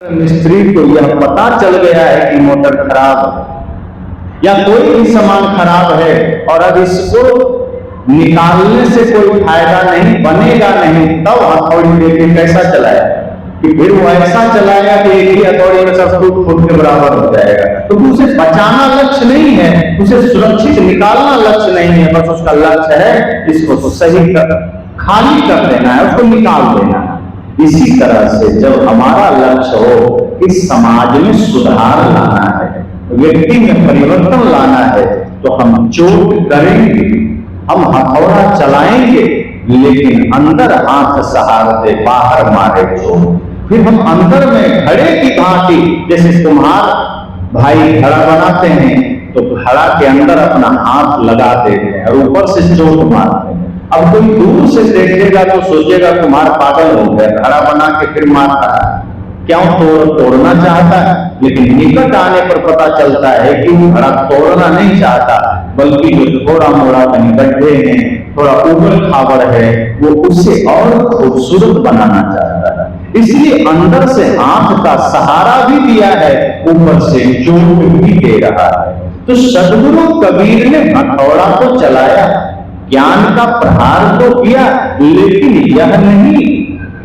मिस्त्री को यह पता चल गया है कि मोटर खराब है या कोई भी सामान खराब है और अब इसको निकालने से कोई फायदा नहीं बनेगा नहीं, तब हथौड़ी लेके कैसा चलाएगा? कि फिर वो ऐसा चलाएगा कि एक ही हथौड़ी में सब फुट के बराबर हो जाएगा। तो उसे बचाना लक्ष्य नहीं है, उसे सुरक्षित निकालना लक्ष्य नहीं है, बस उसका लक्ष्य है इसको सही कर खाली कर देना है, उसको निकाल देना है। इसी तरह से जब हमारा लक्ष्य हो कि समाज में सुधार लाना है, व्यक्ति में परिवर्तन लाना है, तो हम चोट करेंगे, हम हथौड़ा चलाएंगे, लेकिन अंदर हाथ सहारते बाहर मारे चोट। फिर हम अंदर में घड़े की भांति, जैसे कुम्हार भाई घड़ा बनाते हैं तो घड़ा के अंदर अपना हाथ लगा देते हैं और ऊपर से चोट मारते हैं। अब कोई दूर से देखेगा तो सोचेगा कुम्हार पागल हो गया, घड़ा बना के फिर मार रहा है, क्यों तोड़ना चाहता है। लेकिन निकट आने पर पता चलता है कि वो घड़ा तोड़ना नहीं चाहता, बल्कि जो थोड़ा मोड़ा कहीं गड्ढे हैं, थोड़ा उबड़ खाबड़ है, वो उसे और खूबसूरत बनाना चाहता है। इसलिए अंदर से हाथ का सहारा भी दिया है, ऊपर से चोट भी दे रहा है। तो सद्गुरु कबीर ने हथौड़ा तो चलाया, ज्ञान का प्रहार तो किया, लेकिन यह नहीं,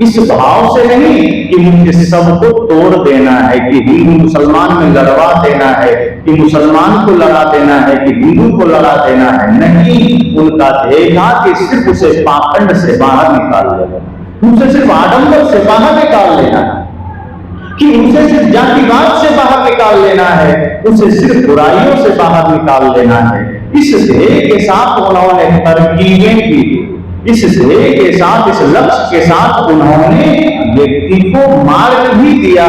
इस भाव से नहीं कि मुझे सबको तोड़ देना है, कि हिंदू मुसलमान में लड़वा देना है, कि मुसलमान को लड़ा देना है, कि हिंदू को लड़ा देना है। नहीं, उनका ध्येय था कि सिर्फ उसे पाखंड से बाहर निकाल लेना, उसे सिर्फ आडंबर से बाहर निकाल लेना है, कि उसे सिर्फ जातिवाद से बाहर निकाल लेना है, उसे सिर्फ बुराइयों से बाहर निकाल लेना है। इस ध्येय के साथ उन्होंने तरकीबें की, इस ध्येय के साथ, इस लक्ष्य के साथ उन्होंने व्यक्ति को मार्ग भी दिया,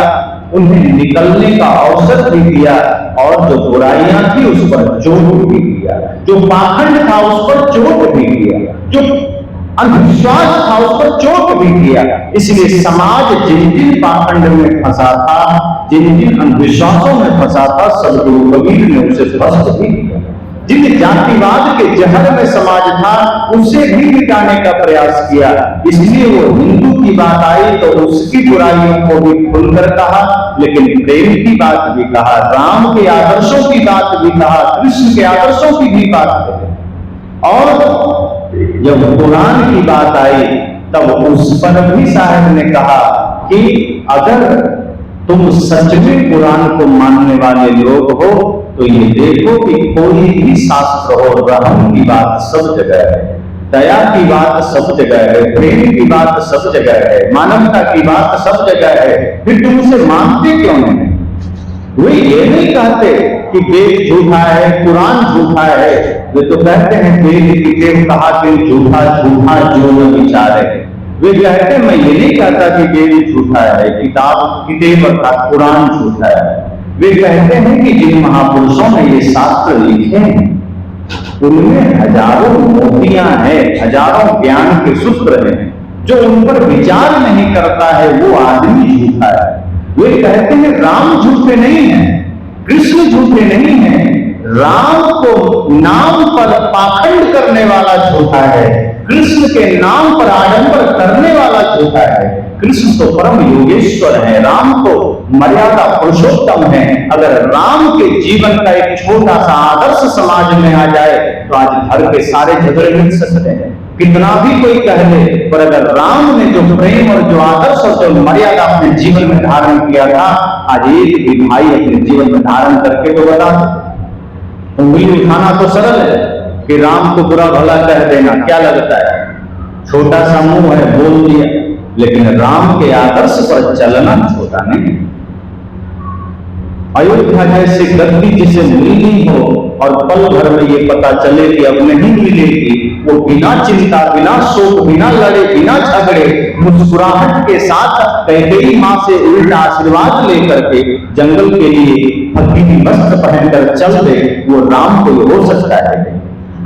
उन्हें निकलने का अवसर भी दिया, और जो बुराइयां थी उस पर चोट भी दिया, जो पाखंड था उस पर चोट भी दिया, जो अंधविश्वास था उस पर चोट भी दिया। इसलिए समाज जिन जिन पाखंड में फंसा था, जिन जिन अंधविश्वासों में फंसा था, सद्गुरु कबीर ने उसे ध्वस्त भी किया। जिन जातिवाद के जहर में समाज था, उसे भी मिटाने का प्रयास किया। इसलिए वो हिंदू की बात आई तो उसकी बुराइयों को भी खुलकर कहा, लेकिन प्रेम की बात भी कहा, राम के आदर्शों की बात भी कहा, कृष्ण के आदर्शों की भी बात कही। और जब कुरान की बात आई तब उस पर भी साहब ने कहा कि अगर तुम सच में कुरान को मानने वाले लोग हो तो ये देखो कि कोई भी शास्त्र हो, रहम की बात सब जगह है, दया की बात सब जगह है, प्रेम की बात सब जगह है, मानवता की बात सब जगह है, फिर तुम उसे मानते क्यों नहीं? वे ये नहीं कहते कि वेद झूठा है, कुरान झूठा है, वे तो कहते हैं वेद किताब कहा कि झूठा झूठा जो न विचारे। वे कहते मैं ये नहीं कहता कि वेद झूठा है, किताब अर्थात कुरान झूठा है। वे कहते हैं कि जिन महापुरुषों ने ये शास्त्र लिखे हैं उनमें हजारों मोतियां हैं, हजारों ज्ञान के सूत्र हैं, जो उन पर विचार नहीं करता है वो आदमी झूठा है। वे कहते हैं राम झूठे नहीं है, कृष्ण झूठे नहीं है, राम को नाम पर पाखंड करने वाला झूठा है, कृष्ण के नाम पर आडंबर करने वाला झूठा है। कृष्ण तो परम योगेश्वर है, राम तो मर्यादा पुरुषोत्तम है। अगर राम के जीवन का एक छोटा सा आदर्श समाज में आ जाए तो आज घर के सारे झगड़े मिट सकते हैं, कितना भी कोई कह ले, पर अगर राम ने जो प्रेम और जो आदर्श और जो मर्यादा अपने जीवन में धारण किया था, आज एक भी भाई अपने जीवन में धारण करके तो बता। उंगली उठाना तो सरल है कि राम को बुरा भला कह देना, क्या लगता है, छोटा सा मुंह है, बोल दिया, लेकिन राम के आदर्श पर चलना छोटा नहीं। अयोध्या जैसे गद्दी जिसे मिलनी हो और पल भर में ये पता चले कि अब नहीं मिलेगी, वो बिना चिंता, बिना शोक, बिना लड़े, बिना झगड़े, मुस्कुराहट के साथ कैकेयी मां से उल्टा आशीर्वाद लेकर के जंगल के लिए फकीरी वस्त्र पहनकर चल दे, वो राम को हो सकता है।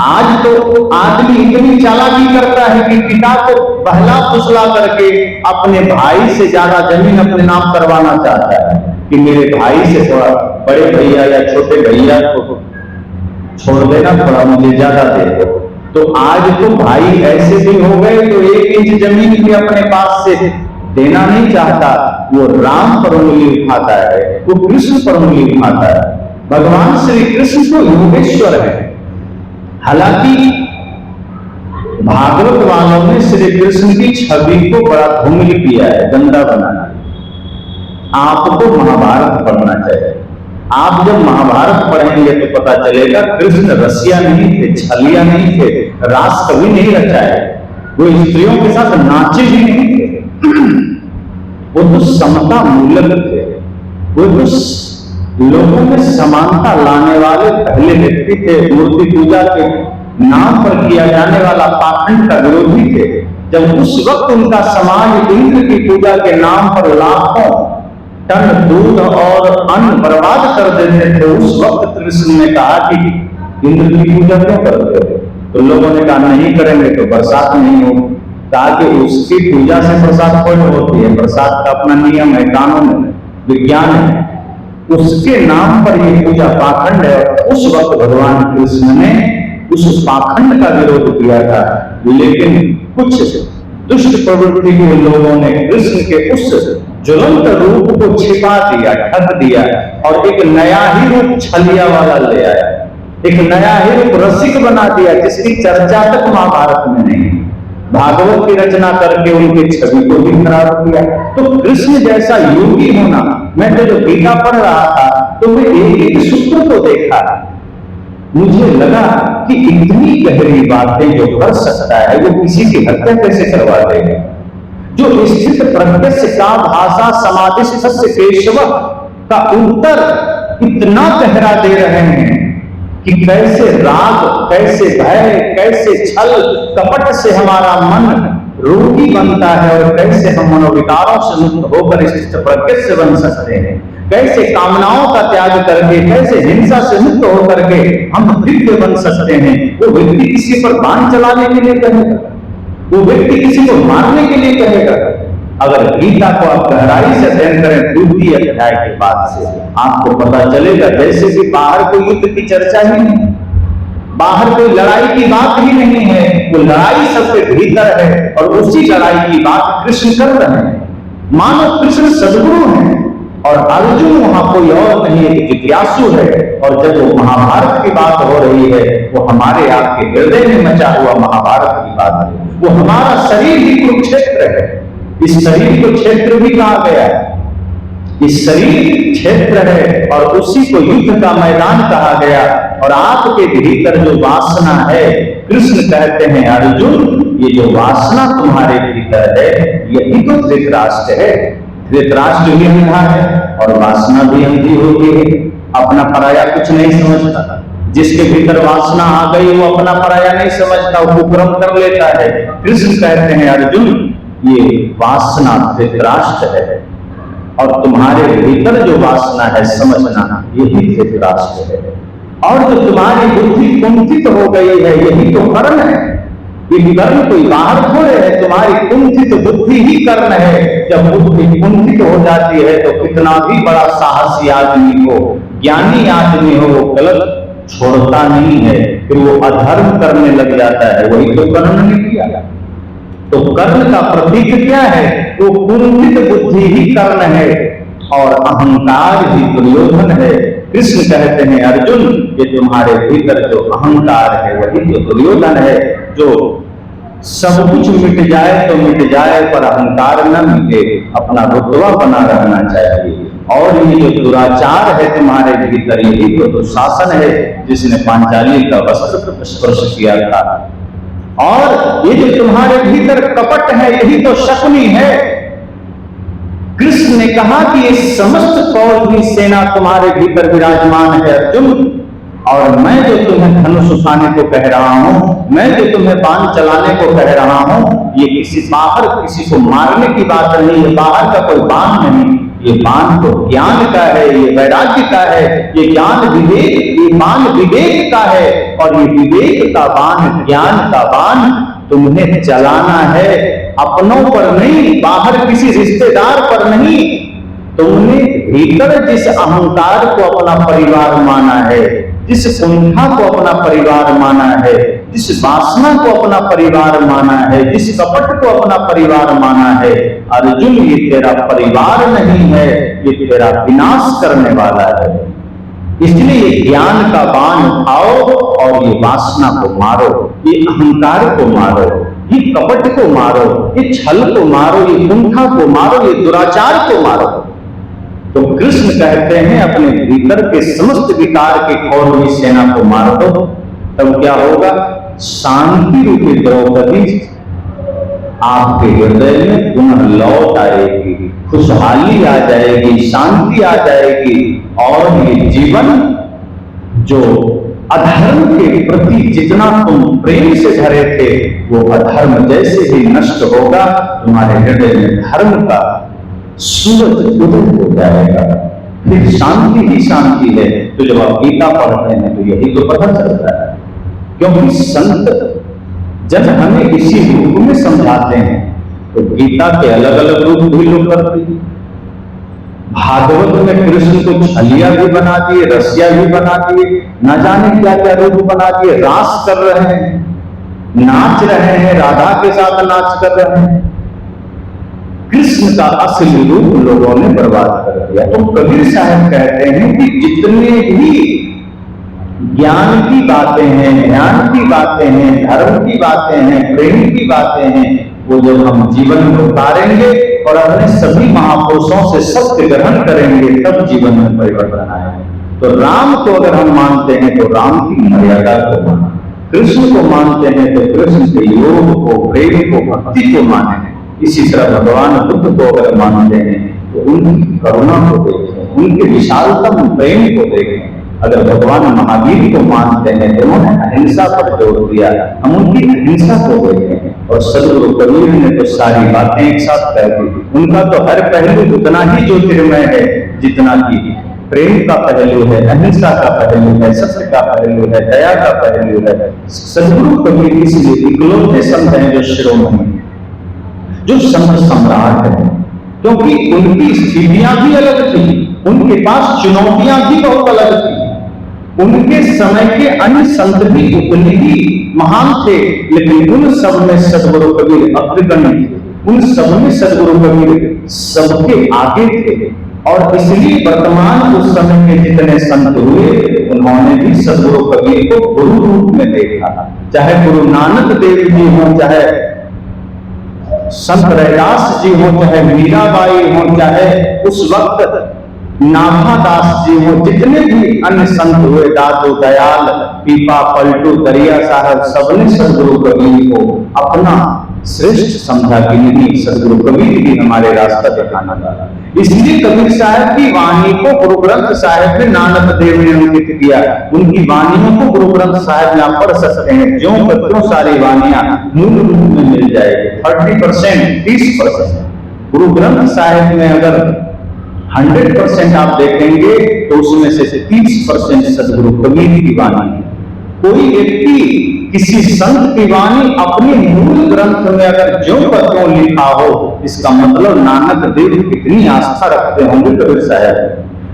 आज तो आदमी इतनी चालाकी करता है कि पिता को बहला फुसला करके अपने भाई से ज्यादा जमीन अपने नाम करवाना चाहता है कि मेरे भाई से थोड़ा बड़े भैया या छोटे भैया को छोड़ देना, थोड़ा मुझे ज्यादा दे दो। तो आज तो भाई ऐसे भी हो गए तो 1 इंच जमीन भी अपने पास से देना नहीं चाहता, वो राम पर उंगली उठाता है, वो कृष्ण पर उंगली उठाता है। भगवान श्री कृष्ण तो योगेश्वर है। हालांकि भागवत वालों ने श्री कृष्ण की छवि को बड़ा धूमिल किया है, गंदा बनाना। आपको महाभारत पढ़ना चाहिए। आप जब महाभारत पढ़ेंगे तो पता चलेगा कृष्ण रसिया नहीं थे, छलिया नहीं थे, रास कभी नहीं रचा है, वो स्त्रियों के साथ नाचे भी नहीं थे। वो तो समता मूलक थे, वो तो लोगों में समानता लाने वाले पहले व्यक्ति थे। मूर्ति पूजा के नाम पर किया जाने वाला पाखंड का विरोधी थे। जब उस वक्त उनका समाज इंद्र की पूजा के नाम पर लाखों टन दूध और अन्न बर्बाद कर देते थे, उस वक्त कृष्ण ने कहा कि इंद्र की पूजा क्यों करते हो? तो लोगों ने कहा नहीं करेंगे तो बरसात नहीं होगी। कहा कि उसकी पूजा से बरसात थोड़ी होती है, बरसात का अपना नियम है, कानून है, विज्ञान है, उसके नाम पर ये पूजा पाखंड है। उस वक्त भगवान कृष्ण ने उस पाखंड का विरोध किया था, लेकिन कुछ दुष्ट प्रवृत्ति के लोगों ने कृष्ण के उस ज्वलंत रूप को छिपा दिया, ढक दिया और एक नया ही रूप छलिया वाला ले आया, एक नया ही रूप रसिक बना दिया, जिसकी चर्चा तक महाभारत में नहीं। भागवत की रचना करके उनकी छवि को भी खराब किया। तो कृष्ण जैसा योगी होना, मैं तो जो गीता पढ़ रहा था तो मैं एक एक सूत्र को देखा, मुझे लगा कि इतनी गहरी बातें जो कर सकता है वो किसी की हत्या कैसे करवा देगा। जो स्थित प्रत्यक्ष का भाषा समाधि सस्य केशव का उत्तर इतना गहरा दे रहे हैं कि कैसे राग, कैसे भय, कैसे छल कपट से हमारा मन रोगी बनता है और कैसे हम मनोविकारों से मुक्त होकर स्थित प्रत्यक्ष बन सकते हैं, कैसे कामनाओं का त्याग करके, कैसे हिंसा से मुक्त होकर के हम दिव्य बन सकते हैं। वो व्यक्ति किसी पर बाण चलाने के लिए कहेगा, वो व्यक्ति किसी को मारने के लिए कहेगा। अगर गीता को आप गहराई से अध्ययन करें दूसरी अध्याय के बाद से, आपको पता चलेगा जैसे कि बाहर कोई युद्ध की चर्चा ही नहीं, बाहर कोई लड़ाई की बात ही नहीं है, वो लड़ाई सबके भीतर है और उसी लड़ाई की बात कृष्ण कर रहे हैं। मानो कृष्ण सदगुरु हैं और अर्जुन वहां कोई और नहीं, एक जिज्ञासु है। और जब वो महाभारत की बात हो रही है, वो हमारे आपके हृदय में मचा हुआ महाभारत की बात है। वो हमारा शरीर ही कुरुक्षेत्र है। इस शरीर को क्षेत्र भी कहा गया है, इस शरीर क्षेत्र है और उसी को युद्ध का मैदान कहा गया। और आपके भीतर जो वासना है, कृष्ण कहते हैं अर्जुन ये जो वासना तुम्हारे भीतर है यही तो धृतराष्ट्र है। धृतराष्ट्र भी अंधा है और वासना भी अंधी हो गई है, अपना पराया कुछ नहीं समझता। जिसके भीतर वासना आ गई वो अपना पराया नहीं समझता, वो कुकर्म कर लेता है। कृष्ण कहते हैं अर्जुन ये वासना धृतराष्ट्र है और तुम्हारे भीतर जो वासना है समझना यही धृतराष्ट्र है। और जो तुम्हारी बुद्धि कुंठित हो गई है यही तो कर्म है। ये कर्म कोई बाहर थोड़े है, तुम्हारी कुंठित बुद्धि ही कर्म है। जब बुद्धि कुंठित हो जाती है तो कितना भी बड़ा साहसी आदमी हो, ज्ञानी आदमी हो, वो गलत छोड़ता नहीं है, फिर वो अधर्म करने लग जाता है। वही तो कर्म ने किया। तो कर्म का प्रतीक क्या है? वो कुंठित बुद्धि ही कर्म है और अहंकार ही दुर्योधन है। कृष्ण कहते हैं अर्जुन ये तुम्हारे भीतर जो अहंकार है वही तो दुर्योधन है। जो सब कुछ मिट जाए तो मिट जाए पर अहंकार न मिटे, अपना रुतबा बना रहना चाहिए। और ये जो दुराचार है तुम्हारे भीतर यही तो दुशासन है जिसने पांचाली का वस्त्र स्पर्श किया था। और ये जो तुम्हारे भीतर कपट है यही तो शकुनी है। कृष्ण ने कहा कि ये समस्त फौजी सेना तुम्हारे भीतर विराजमान है अर्जुन, और मैं जो तुम्हें धनुष उठाने को कह रहा हूं, मैं जो तुम्हें बाण चलाने को कह रहा हूं, ये किसी बाहर किसी को मारने की बात नहीं है, बाहर का कोई बाण नहीं। ये बाण तो ज्ञान का है, ये वैराग्य का है, ये ज्ञान विवेक, ये बाण विवेक का है। और ये विवेक का बाण, ज्ञान का बाण तुम्हें चलाना है अपनों पर नहीं, बाहर किसी रिश्तेदार पर नहीं। तुमने भीतर जिस अहंकार को अपना परिवार माना है, जिस कुंठा को अपना परिवार माना है, जिस वासना को अपना परिवार माना है, जिस कपट को अपना परिवार माना है, अर्जुन ये तेरा परिवार नहीं है, ये तेरा विनाश करने वाला है। इसलिए ये ज्ञान का बाण उठाओ और ये वासना को मारो, ये अहंकार को मारो, ये कपट को मारो, ये छल को मारो, ये कुंठा को मारो, ये दुराचार को मारो। तो कृष्ण कहते हैं अपने भीतर के समस्त विकार के कौरवी सेना को मार दो, तब क्या होगा? शांति रूपी द्रौपदी आपके हृदय में पुनः लौट आएगी, खुशहाली आ जाएगी, शांति आ जाएगी, और ये जीवन जो अधर्म के प्रति जितना तुम प्रेम से भरे थे, वो अधर्म जैसे ही नष्ट होगा, तुम्हारे हृदय में धर्म का सूरज उदित हो जाएगा, फिर शांति ही शांति है। तो जब आप गीता पढ़ते हैं तो यही तो पता चलता है, क्योंकि संत जब हमें इसी रूप में समझाते हैं तो गीता के अलग अलग रूप भी लोग करते हैं। भागवत में कृष्ण को छलिया भी बना दिए, रसिया भी बना दिए, न जाने क्या क्या रूप बना दिए, रास कर रहे हैं, नाच रहे हैं, राधा के साथ नाच कर रहे हैं। कृष्ण का असली रूप लोगों ने बर्बाद कर दिया। तो कबीर साहब कहते हैं कि जितने भी ज्ञान की बातें हैं, ध्यान की बातें हैं, धर्म की बातें हैं, प्रेम की बातें हैं, वो जब हम जीवन में उतारेंगे और अपने सभी महापुरुषों से सत्य ग्रहण करेंगे, तब जीवन में परिवर्तन आएगा। तो राम को अगर हम मानते हैं तो राम की मर्यादा को माना, कृष्ण को मानते हैं तो कृष्ण के योग को, प्रेम को, भक्ति को माने। इसी तरह भगवान बुद्ध को अगर मानते हैं तो उनकी करुणा को देखें, उनके विशालतम प्रेम को देखें। अगर भगवान महावीर को मानते हैं तो उन्होंने अहिंसा पर जोर दिया, हम उनकी अहिंसा को देखें। और सदगुरु कबीर ने तो सारी बातें एक साथ कह दी। उनका तो हर पहलू उतना ही ज्योतिर्मय है जितना कि प्रेम का पहलू है, अहिंसा का पहलू है, सत्य का पहलू है, दया का पहलू है। सदगुरु कबीर इसलिए इकलौते संत हैं जो शिरोमणि, जो संत सम्राट है, क्योंकि उनकी स्थितियां भी अलग थी, उनके पास चुनौतियां भी बहुत अलग थी। उनके समय के अन्य संत भी उतने ही महान थे, लेकिन उन सब में सदगुरु कबीर अग्रगण्य थे, उन सब में सदगुरु कबीर सबके आगे थे। और इसलिए वर्तमान उस समय के जितने संत हुए, उन्होंने भी सदगुरु कबीर को गुरु रूप में देखा। चाहे गुरु नानक देव जी हो, चाहे संत रैदास जी हो, चाहे मीराबाई हो, चाहे उस वक्त नाभादास जी हो, जितने भी अन्य संत हुए, दादू दयाल, पीपा, पलटू, दरिया साहब, सबने सदगुरु कबीर को अपना श्रेष्ठ समझा कि नहीं, सदगुरु कबीर भी हमारे रास्ता दिखाना था। इसलिए कबीर साहब की वाणी को गुरु ग्रंथ साहिब में नानक देव ने अंकित किया। उनकी वाणियों को गुरु ग्रंथ साहिब में आप पढ़ सकते हैं, ज्यों बच्चों सारी वाणियां मूल रूप में मिल जाएगी। 30%, 30% गुरु ग्रंथ साहिब में अगर 100% आप देखेंगे तो उसमें से 30% सदगुरु कबीर की वाणी है। कोई व्यक्ति किसी संत की वाणी अपने मूल ग्रंथ में अगर ज्यों का त्यों लिखा हो, इसका मतलब नानक देव कितनी आस्था रखते होंगे कबीर साहब,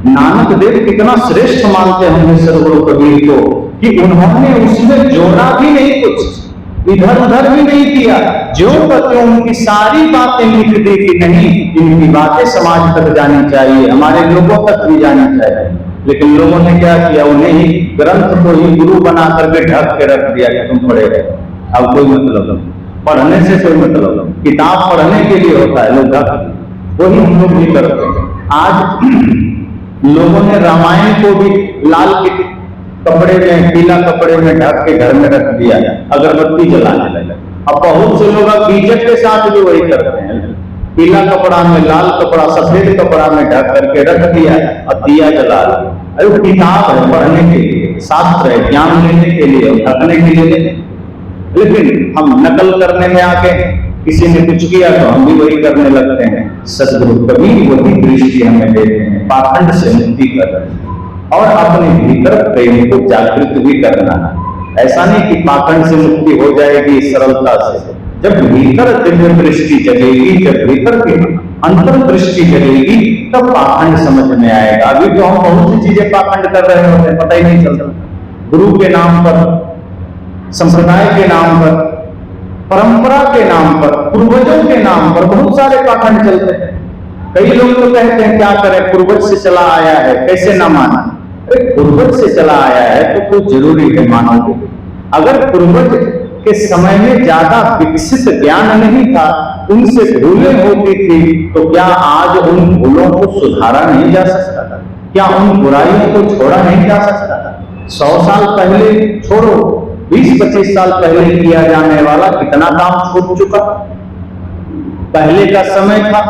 नानक देव कितना श्रेष्ठ मानते होंगे सदगुरु कबीर को, कि उन्होंने उसमें जोड़ा भी नहीं, कुछ इधर उधर भी नहीं किया, ज्यों का त्यों उनकी सारी बातें लिख दी कि नहीं, इनकी बातें समाज तक जानी चाहिए, हमारे लोगों तक भी जानी चाहिए। लेकिन लोगों ने क्या किया, उन्हें ही ग्रंथ को ही गुरु बना करके ढक के रख दिया कि तुम पढ़े रहे। अब कोई मतलब नहीं, पढ़ने से कोई मतलब नहीं, किताब पढ़ने के लिए होता है, लोग ढक, वही हम लोग भी करते हैं। आज लोगों ने रामायण को भी लाल के कपड़े में, पीला कपड़े में ढक के घर में रख दिया, अगरबत्ती जलाने लगे। अब बहुत से लोग बीजेट के साथ भी वही करते हैं, पीला कपड़ा में, लाल कपड़ा, सफेद कपड़ा में ढक करके रख दिया और दिया जला दिया। अरे वो किताब है पढ़ने के लिए, शास्त्र है ज्ञान लेने के लिए, ढकने के लिए नहीं। लेकिन हम नकल करने में आके किसी ने कुछ किया तो हम भी वही करने लगते हैं। सदगुरु कबीर वही दृष्टि हमें देते हैं, पाखंड से मुक्ति करना और अपने भीतर प्रेम को जागृत भी करना। ऐसा नहीं कि पाखंड से मुक्ति हो जाएगी सरलता से। जब भीतर दिव्य दृष्टि जगेगी, जब भीतर की अंतर दृष्टि जगेगी, तब पाखंड समझ में आएगा। अभी तो हम बहुत सी चीजें पाखंड कर रहे होते हैं, पता ही नहीं चलता। गुरु के नाम पर संप्रदाय के नाम पर, परंपरा के नाम पर, पूर्वजों के नाम पर बहुत सारे पाखंड चलते हैं। कई लोग तो कहते हैं क्या करें, पूर्वज से चला आया है, कैसे ना माना। पूर्वज से चला आया है तो कुछ जरूरी है मानोगे। अगर पूर्वज के समय में ज्यादा विकसित ज्ञान नहीं था, उनसे भूलें होती थी, तो क्या आज उन भूलों को सुधारा नहीं जा सकता था? क्या उन बुराइयों को छोड़ा नहीं जा सकता था? 100 साल पहले छोड़ो, 20-25 साल पहले किया जाने वाला कितना काम छूट चुका। पहले का समय था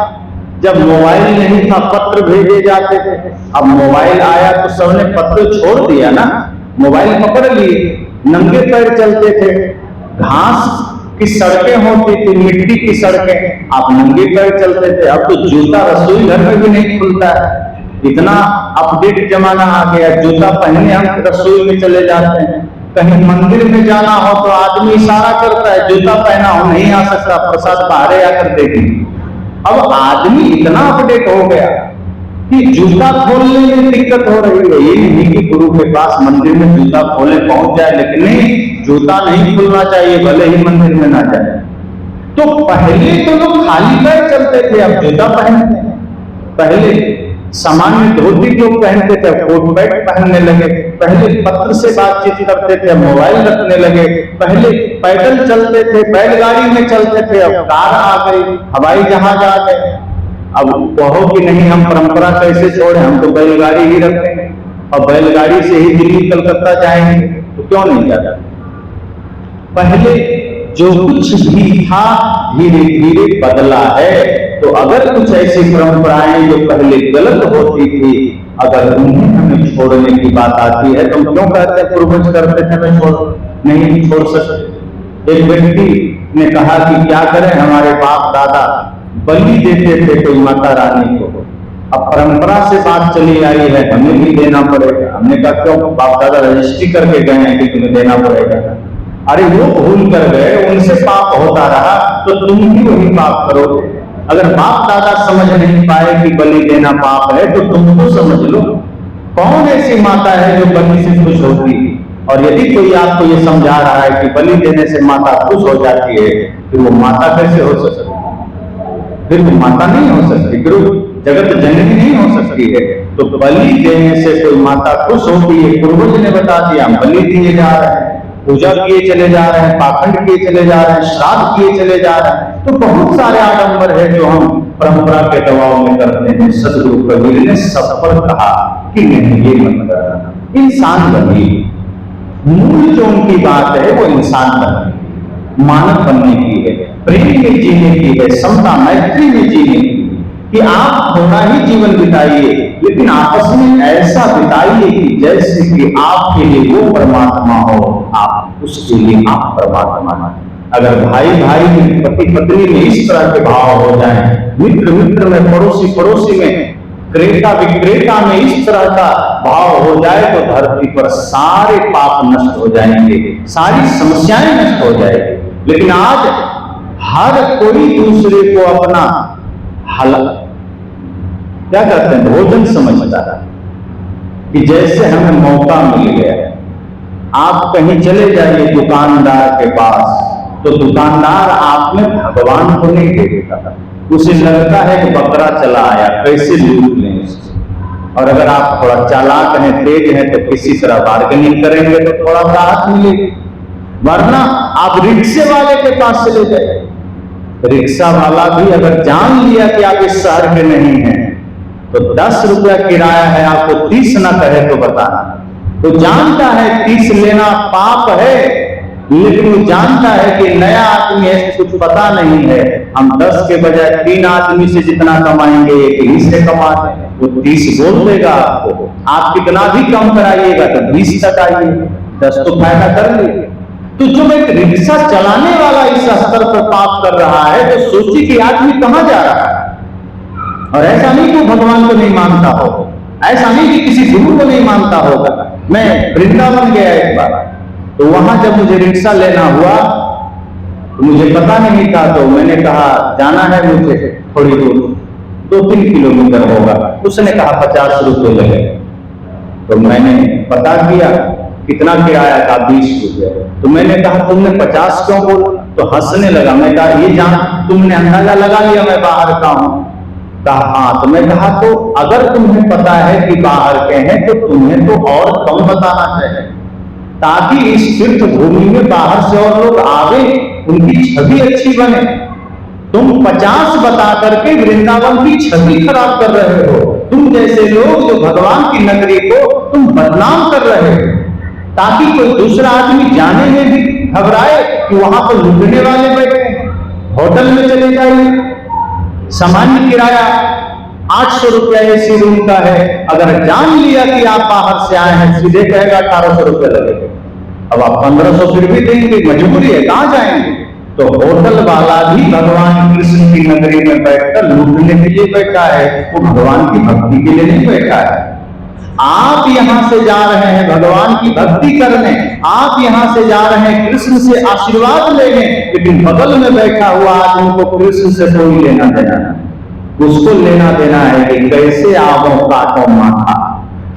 जब मोबाइल नहीं था, पत्र भेजे जाते थे। अब मोबाइल आया तो सबने पत्र छोड़ दिया ना, मोबाइल पकड़ लिए, नंगे पैर चलते थे। घास की सड़कें होती थी, मिट्टी की सड़कें, आप नंगे पैर चलते थे। अब तो जूता रसोई घर में भी नहीं खुलता है, इतना अपडेट जमाना आ गया। जूता पहने हम रसोई में चले जाते हैं। कहीं मंदिर में जाना हो तो आदमी इशारा करता है, जूता पहना हो, नहीं आ सकता, प्रसाद बाहर आकर देगी। अब आदमी इतना अपडेट हो गया कि जूता खोलने में दिक्कत हो रही है। ये नहीं कि गुरु के पास मंदिर में जूता खोले पहुंच जाए, लेकिन नहीं, जूता नहीं खुलना चाहिए भले ही मंदिर में ना जाए। तो पहले तो लोग खाली पैर चलते थे, अब जूता पहनते हैं। पहले सामान्य धोती जो पहनते थे, कोट पैंट पहनने लगे। पहले पत्र से बातचीत करते थे, मोबाइल रखने लगे। पहले पैदल चलते थे, बैलगाड़ी में चलते थे, अब कार आ गई, हवाई जहाज आ गए। अब कहो कि नहीं हम परंपरा कैसे छोड़े, हम तो बैलगाड़ी ही रखेंगे और बैलगाड़ी से ही दिल्ली कलकत्ता जाएंगे, तो क्यों नहीं जाते? पहले जो कुछ भी था धीरे धीरे बदला है। तो अगर कुछ ऐसी परंपराएं जो पहले गलत होती थी, अगर उन्हें हमें छोड़ने की बात आती है तो क्यों कहते हैं पूर्वज करते थे मैं नहीं छोड़ सकते। एक व्यक्ति ने कहा कि क्या करें, हमारे बाप दादा बलि देते थे कोई माता रानी को, अब परंपरा से बात चली आई है, हमें भी देना पड़ेगा। हमने कहा क्यों? बाप दादा रजिस्ट्री करके गए हैं कि तुम्हें देना पड़ेगा। अरे वो भूल कर गए, उनसे पाप होता रहा तो तुम भी वही पाप करोगे। अगर बाप दादा समझ नहीं पाए कि बलि देना पाप है, तो तुम तो समझ लो। कौन ऐसी माता है जो बलि से खुश होती है? और यदि कोई आपको ये समझा रहा है कि बलि देने से माता खुश हो जाती है, फिर वो माता कैसे हो सकती है? फिर वो माता नहीं हो सकती, फिर जगत जननी नहीं हो सकती है। तो बलि देने से कोई माता खुश होती है, पूर्वज ने बता दिया, बलि दिए जा रहे हैं, पूजा किए चले जा रहे हैं, पाखंड किए चले जा रहे हैं, श्राद्ध किए चले जा रहे हैं। तो बहुत सारे आडंबर है जो हम परंपरा के दबाव में करते हैं। सदगुरु कबीर ने सब पर कहा कि नहीं, ये मत करना, इंसान बनिए। मूल जो उनकी बात है वो इंसान बनने की, मानव बनने की है, प्रेम में जीने की है, समता मैत्री में जीने की, कि आप थोड़ा ही जीवन बिताइए, लेकिन आपस में ऐसा बिताइए कि जैसे कि आपके लिए वो परमात्मा हो, आप उसके लिए आप परमात्मा हो। अगर भाई भाई में, पति पत्नी में इस तरह के भाव हो जाएं, मित्र मित्र में, पड़ोसी पड़ोसी में, क्रेता विक्रेता में इस तरह का भाव हो जाए, तो धरती पर सारे पाप नष्ट हो जाएंगे, सारी समस्याएं नष्ट हो जाएंगी। लेकिन आज हर कोई दूसरे को अपना क्या कहते हैं, भोजन समझता है कि जैसे हमें मौका मिल गया। आप कहीं चले जाइए दुकानदार के पास, तो दुकानदार आप में भगवान को नहीं देखता, उसे लगता है कि बकरा चला आया, कैसे लूट लें उससे। और अगर आप थोड़ा चालाक हैं, तेज हैं, तो किसी तरह बार्गेनिंग करेंगे तो थोड़ा राहत मिलेगी। वरना आप रिक्शे वाले के पास चले जाए, रिक्शा वाला भी अगर जान लिया कि आप इस शहर के नहीं हैं, तो 10 रुपया किराया है, आपको 30 ना कहे तो बताना। तो जानता है 30 लेना पाप है, लेकिन वो जानता है कि नया आदमी है, कुछ पता नहीं है, हम 10 के बजाय 3 आदमी से जितना कमाएंगे एक ही से कमा दें, वो 30 बोल देगा आपको। आप कितना भी कम कराइएगा तो 20 तक आइए, 10 तो फायदा कर लीजिए। तो जो एक रिक्शा चलाने वाला इस स्तर पर पाप कर रहा है, तो सोचिए कि आदमी कहां जा रहा है। और ऐसा नहीं कि भगवान को नहीं मानता हो, ऐसा नहीं कि किसी गुरु को नहीं मानता होगा। मैं वृंदावन गया एक बार, तो वहां जब मुझे रिक्शा लेना हुआ तो मुझे पता नहीं था, तो मैंने कहा जाना है मुझे थोड़ी दूर, 2-3 किलोमीटर होगा। उसने कहा 50 रुपये लगे। तो मैंने पता किया कितना किराया था? 20 रुपये। तो मैंने कहा तुमने 50 क्यों बोला? तो हंसने लगा। मैं कहा ये जान तुमने अंदाजा लगा लिया मैं बाहर का हूं? कहा हाँ। तो मैं कहा तो अगर तुम्हें पता है कि बाहर के हैं तो तुम्हें तो और कम बताना चाहिए, ताकि इस तीर्थ भूमि में बाहर से और लोग आवे, उनकी छवि अच्छी बने। तुम 50 बता करके वृंदावन की छवि खराब कर रहे हो। तुम जैसे लोग जो भगवान की नगरी को तुम बदनाम कर रहे हो, ताकि कोई दूसरा आदमी जाने में भी घबराए कि वहां पर लूटने वाले बैठे हैं। होटल में चले जाइए, सामान्य किराया 800 रुपया एसी रूम का है। अगर जान लिया कि आप बाहर से आए हैं, सीधे कहेगा 1800 रुपया लगेगा। अब आप 1500 फिर भी देंगे, मजबूरी है, कहां जाएंगे? तो होटल वाला भी भगवान कृष्ण की नगरी में बैठकर लूटने के लिए बैठा है, वो भगवान की भक्ति के लिए नहीं बैठा है। आप यहां से जा रहे हैं भगवान की भक्ति करने, आप यहां से जा रहे हैं कृष्ण से आशीर्वाद लेने, लेकिन बगल में बैठा हुआ आदमी को कृष्ण से कोई लेना देना नहीं। उसको लेना देना है कि कैसे आवो काटो माथा,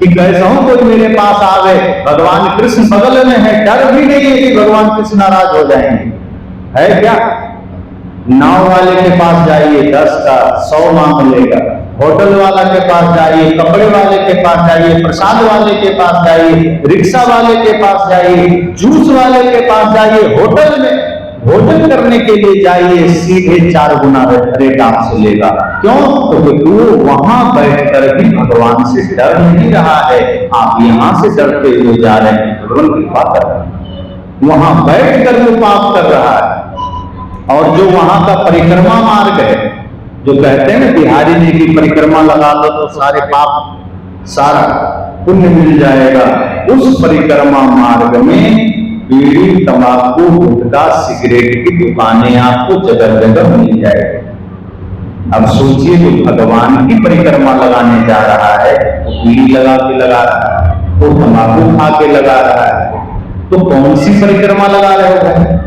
कि कैसा हो कोई मेरे पास आवे। भगवान कृष्ण बगल में है, डर भी नहीं है कि भगवान कृष्ण नाराज हो जाएंगे, है क्या? नाव वाले के पास जाइए 10 का 100 मांग लेगा। होटल वाला के पास जाइए, कपड़े वाले के पास जाइए, प्रसाद वाले के पास जाइए, रिक्शा वाले के पास जाइए, जूस वाले के पास जाइए, होटल में भोजन करने के लिए जाइए, सीधे 4 गुना रेट आपसे लेगा। क्यों? क्योंकि वो वहां बैठकर भी भगवान से डर नहीं रहा है, आप यहां से डरते हुए जा रहे हैं। भगवान कृपा कर रहा है, वहां बैठकर वो पाप कर रहा है। और जो वहां का परिक्रमा मार्ग है, जो कहते हैं ना बिहारी जी की परिक्रमा लगा लो तो सारे पाप सारा पुण्य मिल जाएगा, उस परिक्रमा मार्ग में बीड़ी, तंबाकू, गुटखा, सिगरेट की दुकानें आपको जगह जगह मिल जाएगी। अब सोचिए जो भगवान की परिक्रमा लगाने जा रहा है, वो बीड़ी लगा के लगा रहा है, वो तंबाकू खा के लगा रहा है, तो कौन सी परिक्रमा लगा रहे हो?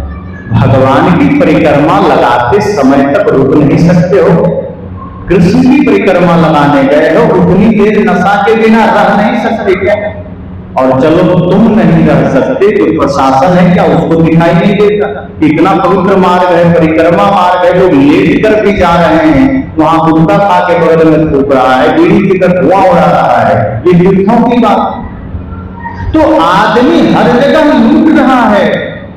भगवान की परिक्रमा लगाते समय तक रुक नहीं सकते हो। कृष्ण की परिक्रमा लगाने गए हो, उतनी देर नशा के बिना रह नहीं सकते क्या? और चलो तुम नहीं रह सकते तो प्रशासन है क्या, उसको दिखाई नहीं देता? इतना पवित्र मार्ग है, परिक्रमा मार्ग है, जो लेट कर भी जा रहे हैं, वहां गुटखा खा के बगल में थूक रहा है, बीड़ी पीकर धुआं उड़ा रहा है, ये तीर्थों की बात। तो आदमी हर जगह लूट रहा है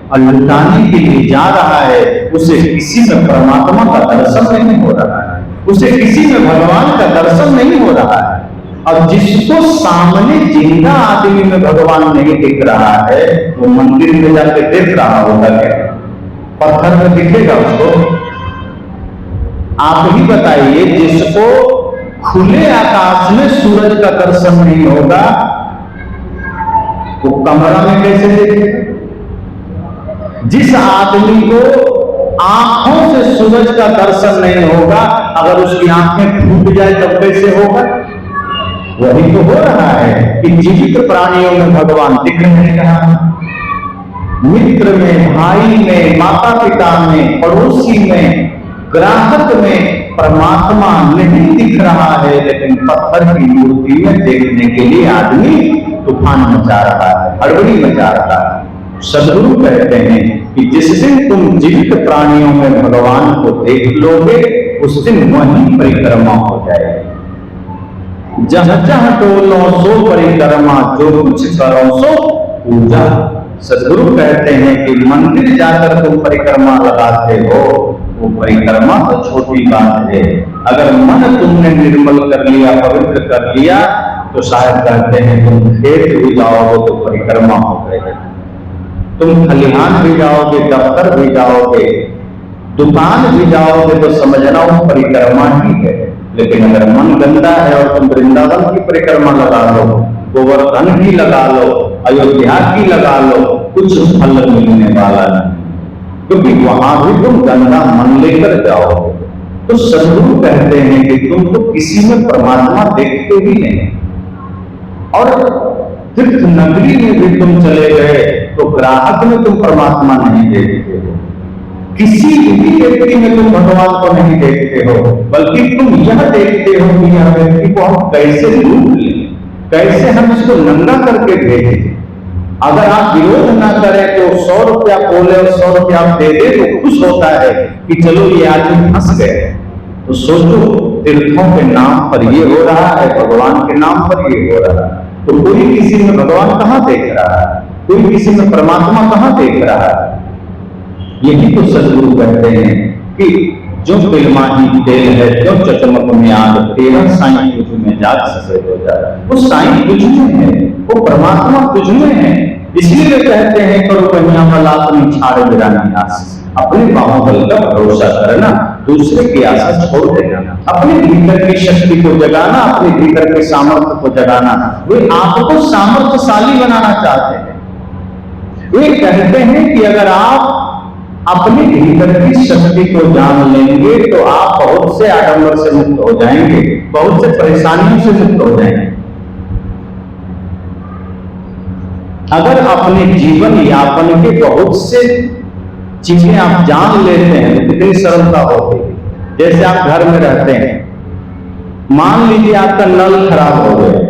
और लुटाने के लिए जा रहा है, उसे किसी में परमात्मा का दर्शन नहीं हो रहा है, उसे किसी में भगवान का दर्शन नहीं हो रहा है। अब जिसको सामने जिंदा आदमी में भगवान नहीं दिख रहा है, वो मंदिर में जाके देख रहा होगा क्या? पत्थर में दिखेगा उसको? आप ही बताइए, जिसको खुले आकाश में सूरज का दर्शन नहीं होगा, वो कमरा में कैसे देखेगा? जिस आदमी को आंखों से सूरज का दर्शन नहीं होगा, अगर उसकी आंखें फूट जाए तब कैसे होगा? वही तो हो रहा है कि जीवित प्राणियों में भगवान दिख नहीं रहा, मित्र में, भाई में, माता पिता में, पड़ोसी में, ग्राहक में परमात्मा नहीं दिख रहा है, लेकिन पत्थर की मूर्ति में देखने के लिए आदमी तूफान मचा रहा है, हड़बड़ी मचा रहा है। सदगुरु कहते हैं कि जिस दिन तुम जीवित प्राणियों में भगवान को देख लोगे, उस दिन वही परिक्रमा हो जाएगी। जहाँ जहाँ टोलो सो परिक्रमा, जो कुछ करो सो पूजा। सदगुरु कहते हैं कि मंदिर जाकर तुम परिक्रमा लगाते हो, वो परिक्रमा तो छोटी बात है, अगर मन तुमने निर्मल कर लिया, पवित्र कर लिया, तो शायद कहते हैं तुम खेत भी जाओगे तो परिक्रमा हो गए, तुम खलिहान भी जाओगे, दफ्तर भी जाओगे, दुकान भी जाओगे, तो समझना वो परिक्रमा ही है। लेकिन अगर मन गंदा है और तुम वृंदावन की परिक्रमा लगा लो, गोवर्धन की लगा लो, अयोध्या की लगा लो, कुछ फल मिलने वाला नहीं, क्योंकि वहां भी तुम गंदा मन लेकर जाओगे। तो सदगुरु कहते हैं कि तुम तो किसी में परमात्मा देखते ही नहीं, और तीर्थ नगरी में भी तुम चले गए तो ग्राहक में तुम परमात्मा नहीं देखते हो, किसी भी व्यक्ति में तुम भगवान को नहीं देखते हो, बल्कि तुम यह देखते हो कि यह व्यक्ति को हम कैसे लूट लें, कैसे हम इसको नंगा करके भेजें, अगर आप विरोध ना करें तो 100 रुपया बोले और 100 रुपया आप दे दे तो खुश होता है कि चलो ये आदमी फंस गए। तो सोचो, तीर्थों के नाम पर ये हो रहा है, भगवान के नाम पर ये हो रहा है, तो कोई किसी में भगवान कहां देख रहा है, कोई किसी में परमात्मा कहां देख रहा है। यही तो सदगुरु कहते हैं कि जो फिल्माही तेल है, जो चचमक में आग, तेरा साईं तुझ में जाग सके हो जाए। वो साईं तुझ में है, वो परमात्मा तुझ में है। इसलिए वे कहते हैं करो कन्या वाला अपनी छाड़ गिरानी आस, अपने बाहुबल का भरोसा करना, दूसरे की आशा छोड़ देना, अपने भीतर की शक्ति को जगाना, अपने भीतर के सामर्थ्य को जगाना। वे आपको सामर्थ्यशाली बनाना चाहते हैं। वे कहते हैं कि अगर आप अपने भीतर की शक्ति को जान लेंगे तो आप बहुत से आडंबर से मुक्त हो जाएंगे, बहुत से परेशानियों से मुक्त हो जाएंगे। अगर अपने जीवन यापन के बहुत से चीजें आप जान लेते हैं तो कितनी सरलता होती है। जैसे आप घर में रहते हैं, मान लीजिए आपका नल खराब हो गया,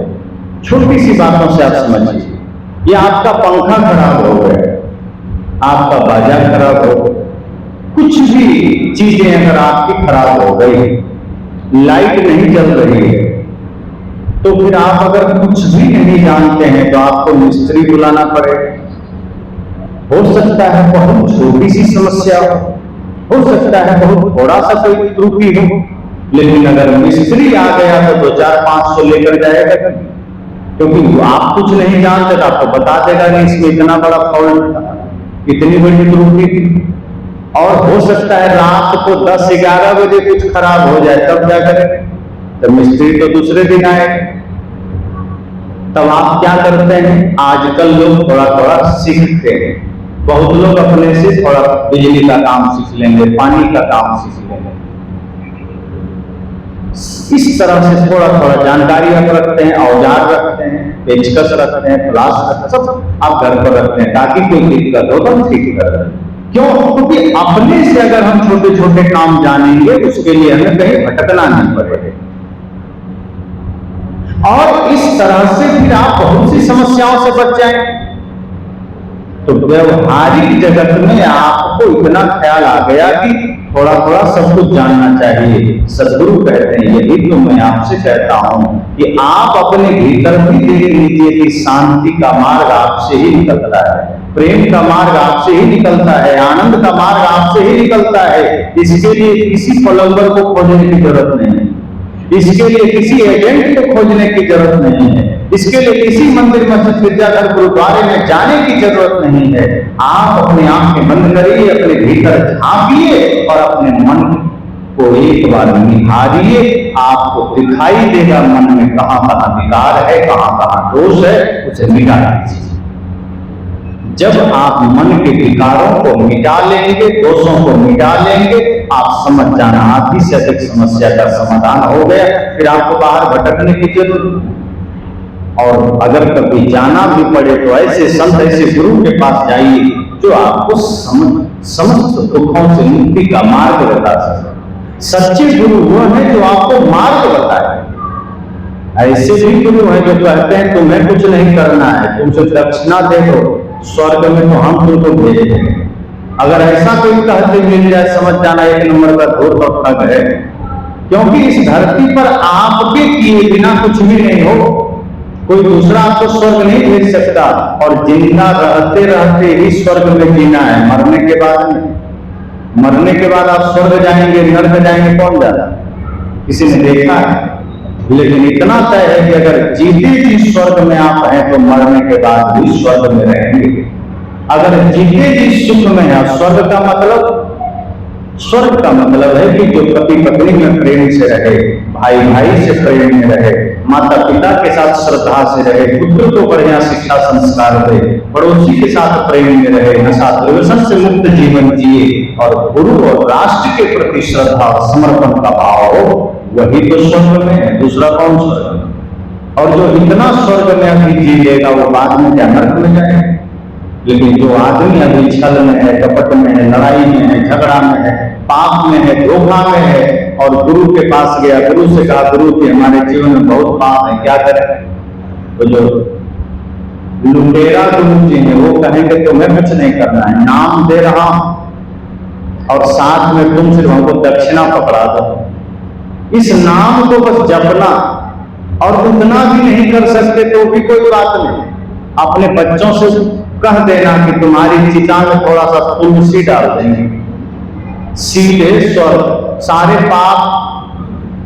छोटी सी बातों से आप समझिए, या आपका पंखा खराब हो गया, आपका बाजा खराब हो, कुछ भी चीजें अगर आपकी खराब हो गई, लाइट नहीं जल रही है, तो फिर आप अगर कुछ भी नहीं जानते हैं तो आपको मिस्त्री बुलाना पड़ेगा। हो सकता है बहुत छोटी सी समस्या हो सकता है बहुत थोड़ा सा कोई त्रुटि हो, लेकिन अगर मिस्त्री आ गया तो 2-4-500 लेकर जाएगा, क्योंकि आप कुछ नहीं जानते तो आपको बता देगा कि इसमें इतना बड़ा फॉल्ट था, इतनी बड़ी त्रुटि थी। और हो सकता है रात को 10-11 बजे कुछ खराब हो जाए, तब क्या करें, तो मिस्त्री तो दूसरे दिन आए। तब आप क्या करते हैं, आजकल लोग थोड़ा थोड़ा सीखते हैं। बहुत लोग अपने से थोड़ा बिजली का काम सीख लेंगे, पानी का काम सीख लेंगे, इस तरह से थोड़ा थोड़ा जानकारी आप रखते हैं, औजार रखते हैं, पेचकस रखते हैं, प्लास रखते हैं, सब आप घर पर रखते हैं ताकि कोई दिक्कत हो तो ठीक कर दें। क्यों? क्योंकि अपने से अगर हम छोटे छोटे काम जानेंगे उसके लिए हमें कहीं भटकना नहीं पड़ेगा। और इस तरह से फिर आप बहुत सी समस्याओं से बच जाएंगे। तो व्यवहारिक जगत में आपको इतना ख्याल आ गया कि थोड़ा थोड़ा सब कुछ जानना चाहिए। सदगुरु कहते हैं यही तो मैं आपसे कहता हूं कि आप अपने भीतर भी देख लीजिए कि शांति का मार्ग आपसे ही निकलता है, प्रेम का मार्ग आपसे ही निकलता है, आनंद का मार्ग आपसे ही निकलता है। इसके लिए किसी प्लम्बर को खोजने की जरूरत नहीं है, इसके लिए किसी एजेंट को खोजने की जरूरत नहीं है, इसके लिए किसी मंदिर मस्जिद गिरजाघर गुरुद्वारे में जाने की जरूरत नहीं है। आप अपने आंखें बंद करिए, अपने भीतर झांकिए और अपने मन को एक बार निहारिए, आपको दिखाई देगा मन में कहां कहां विकार है, कहां कहां दोष है, उसे मिटा दीजिए। जब आप मन के विकारों को मिटा लेंगे, दोषों को मिटा लेंगे, आप समझ जाना आधी से अधिक समस्या का समाधान हो गया। फिर आपको बाहर भटकने की जरूरत नहीं। और अगर कभी जाना भी पड़े तो ऐसे संत, ऐसे गुरु के पास जाइए जो आपको समस्त दुखों से मुक्ति का मार्ग बता सके। सच्चे गुरु वो हैं जो आपको मार्ग बताए। ऐसे भी गुरु हैं जो कहते हैं तुम्हें कुछ नहीं करना है, तुम सिर्फ दक्षिणा दे दो, स्वर्ग में तो हम तुमको भेज देंगे। अगर ऐसा कोई कहते मिल जाए, समझ जाना एक नंबर का धूर्त और ठग है। क्योंकि इस धरती पर आपके किए बिना कुछ भी नहीं हो, कोई दूसरा आपको स्वर्ग नहीं भेज सकता। और जिंदा रहते रहते ही स्वर्ग में जीना है, मरने के बाद नहीं। मरने के बाद आप स्वर्ग जाएंगे नर्क जाएंगे, कौन जाता, किसी ने देखा है? लेकिन इतना तय है कि अगर जीते जी स्वर्ग में आप हैं तो मरने के बाद भी स्वर्ग में रहेंगे। अगर जीते जी सुख में है, स्वर्ग का मतलब, स्वर्ग का मतलब है कि जो पति पत्नी में प्रेम से रहे, भाई भाई से प्रेम में रहे, माता पिता के साथ श्रद्धा से रहे, पुत्र को बढ़िया शिक्षा संस्कार दे, पड़ोसी के साथ प्रेम में रहे, नशा दुर्व्यसन से मुक्त जीवन जिए और गुरु और राष्ट्र के प्रति श्रद्धा और समर्पण का भाव हो, वही तो स्वर्ग में है। दूसरा कौन स्वर्ग में? और जो इतना स्वर्ग में अभी जी लेगा वो बाद में क्या नरक में जाएगा? लेकिन जो आदमी अभी छल में है, कपट में है, लड़ाई में है, झगड़ा में है, पाप में है, धोखा में है और गुरु के पास गया, गुरु से कहा गुरु जी हमारे जीवन में बहुत पाप है, क्या करें? तो जो लुटेरा गुरु जी हैं, वो कहेंगे तुम्हें कुछ नहीं करना है, नाम दे रहा हूं और साथ में तुम सिर्फ हमको दक्षिणा पकड़ा दो। इस नाम को बस जपना, और उतना भी नहीं कर सकते तो भी कोई बात नहीं, अपने बच्चों से कह देना कि तुम्हारी चिता में थोड़ा सा तुलसी डाल देंगे, सीधे स्वर्ग, सारे पाप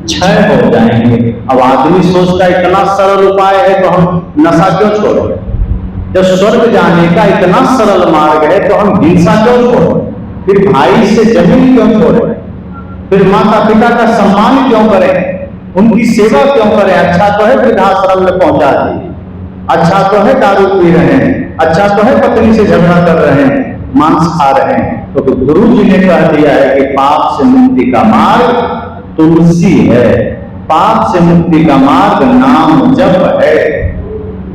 क्षय हो जाएंगे। अब आदमी सोचता है इतना सरल उपाय है तो हम नशा क्यों छोड़ें, जब स्वर्ग जाने का इतना सरल मार्ग है तो हम हिंसा क्यों छोड़ें, फिर भाई से जमीन क्यों छोड़ें, फिर माता पिता का सम्मान क्यों करें, उनकी सेवा क्यों करें। अच्छा तो है वृद्धाश्रम में पहुंचा दी, अच्छा तो है दारू पी रहे हैं, अच्छा तो है पत्नी से झगड़ा कर रहे हैं, मांस खा रहे हैं, तो गुरु जी ने कह दिया है कि पाप से मुक्ति का मार्ग तुलसी है, पाप से मुक्ति का मार्ग नाम जप है।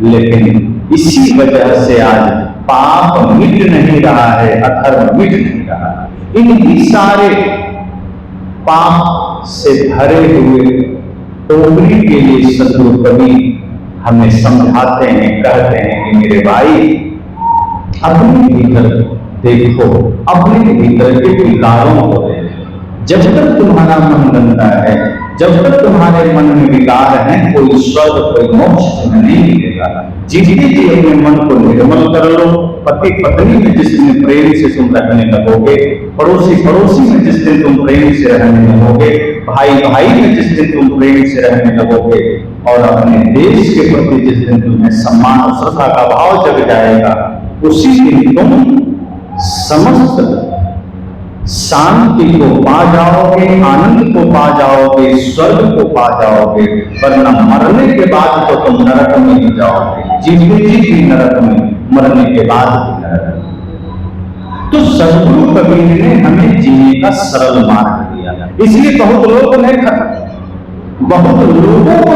लेकिन इसी वजह से आज पाप मिट नहीं रहा है, अधर्म मिट नहीं रहा है। इन सारे पाप से भरे हुए टोकरी के लिए सदगुरु कबीर हमें समझाते हैं, कहते हैं कि मेरे भाई अपने भीतर देखो, अपने भीतर के विकारों को देखो। जब तक तुम्हारा मन गंदा है, जब तक तुम्हारे मन में विकार है, कोई स्वर्ग कोई मोक्ष तुम्हें नहीं मिलेगा। जीते जी अपने मन को निर्मल कर लो। पति पत्नी में जिस दिन प्रेम से तुम रहने लगोगे, पड़ोसी पड़ोसी में जिस दिन तुम प्रेम से रहने लगोगे, भाई भाई में जिस दिन तुम प्रेम से रहने लगोगे, और अपने देश के प्रति जिस दिन तुम्हें सम्मान और श्रद्धा का भाव जग जाएगा, उसी दिन तुम समस्त शांति को पा जाओगे, आनंद को पा जाओगे, स्वर्ग को पा जाओगे। वरना मरने के बाद तो तुम नरक में ही जाओगे, जीते जी भी नरक में, मरने के बाद भी नरक। तो सदगुरु कबीर ने हमें जीने का सरल मार्ग दिया, इसलिए बहुत लोगों को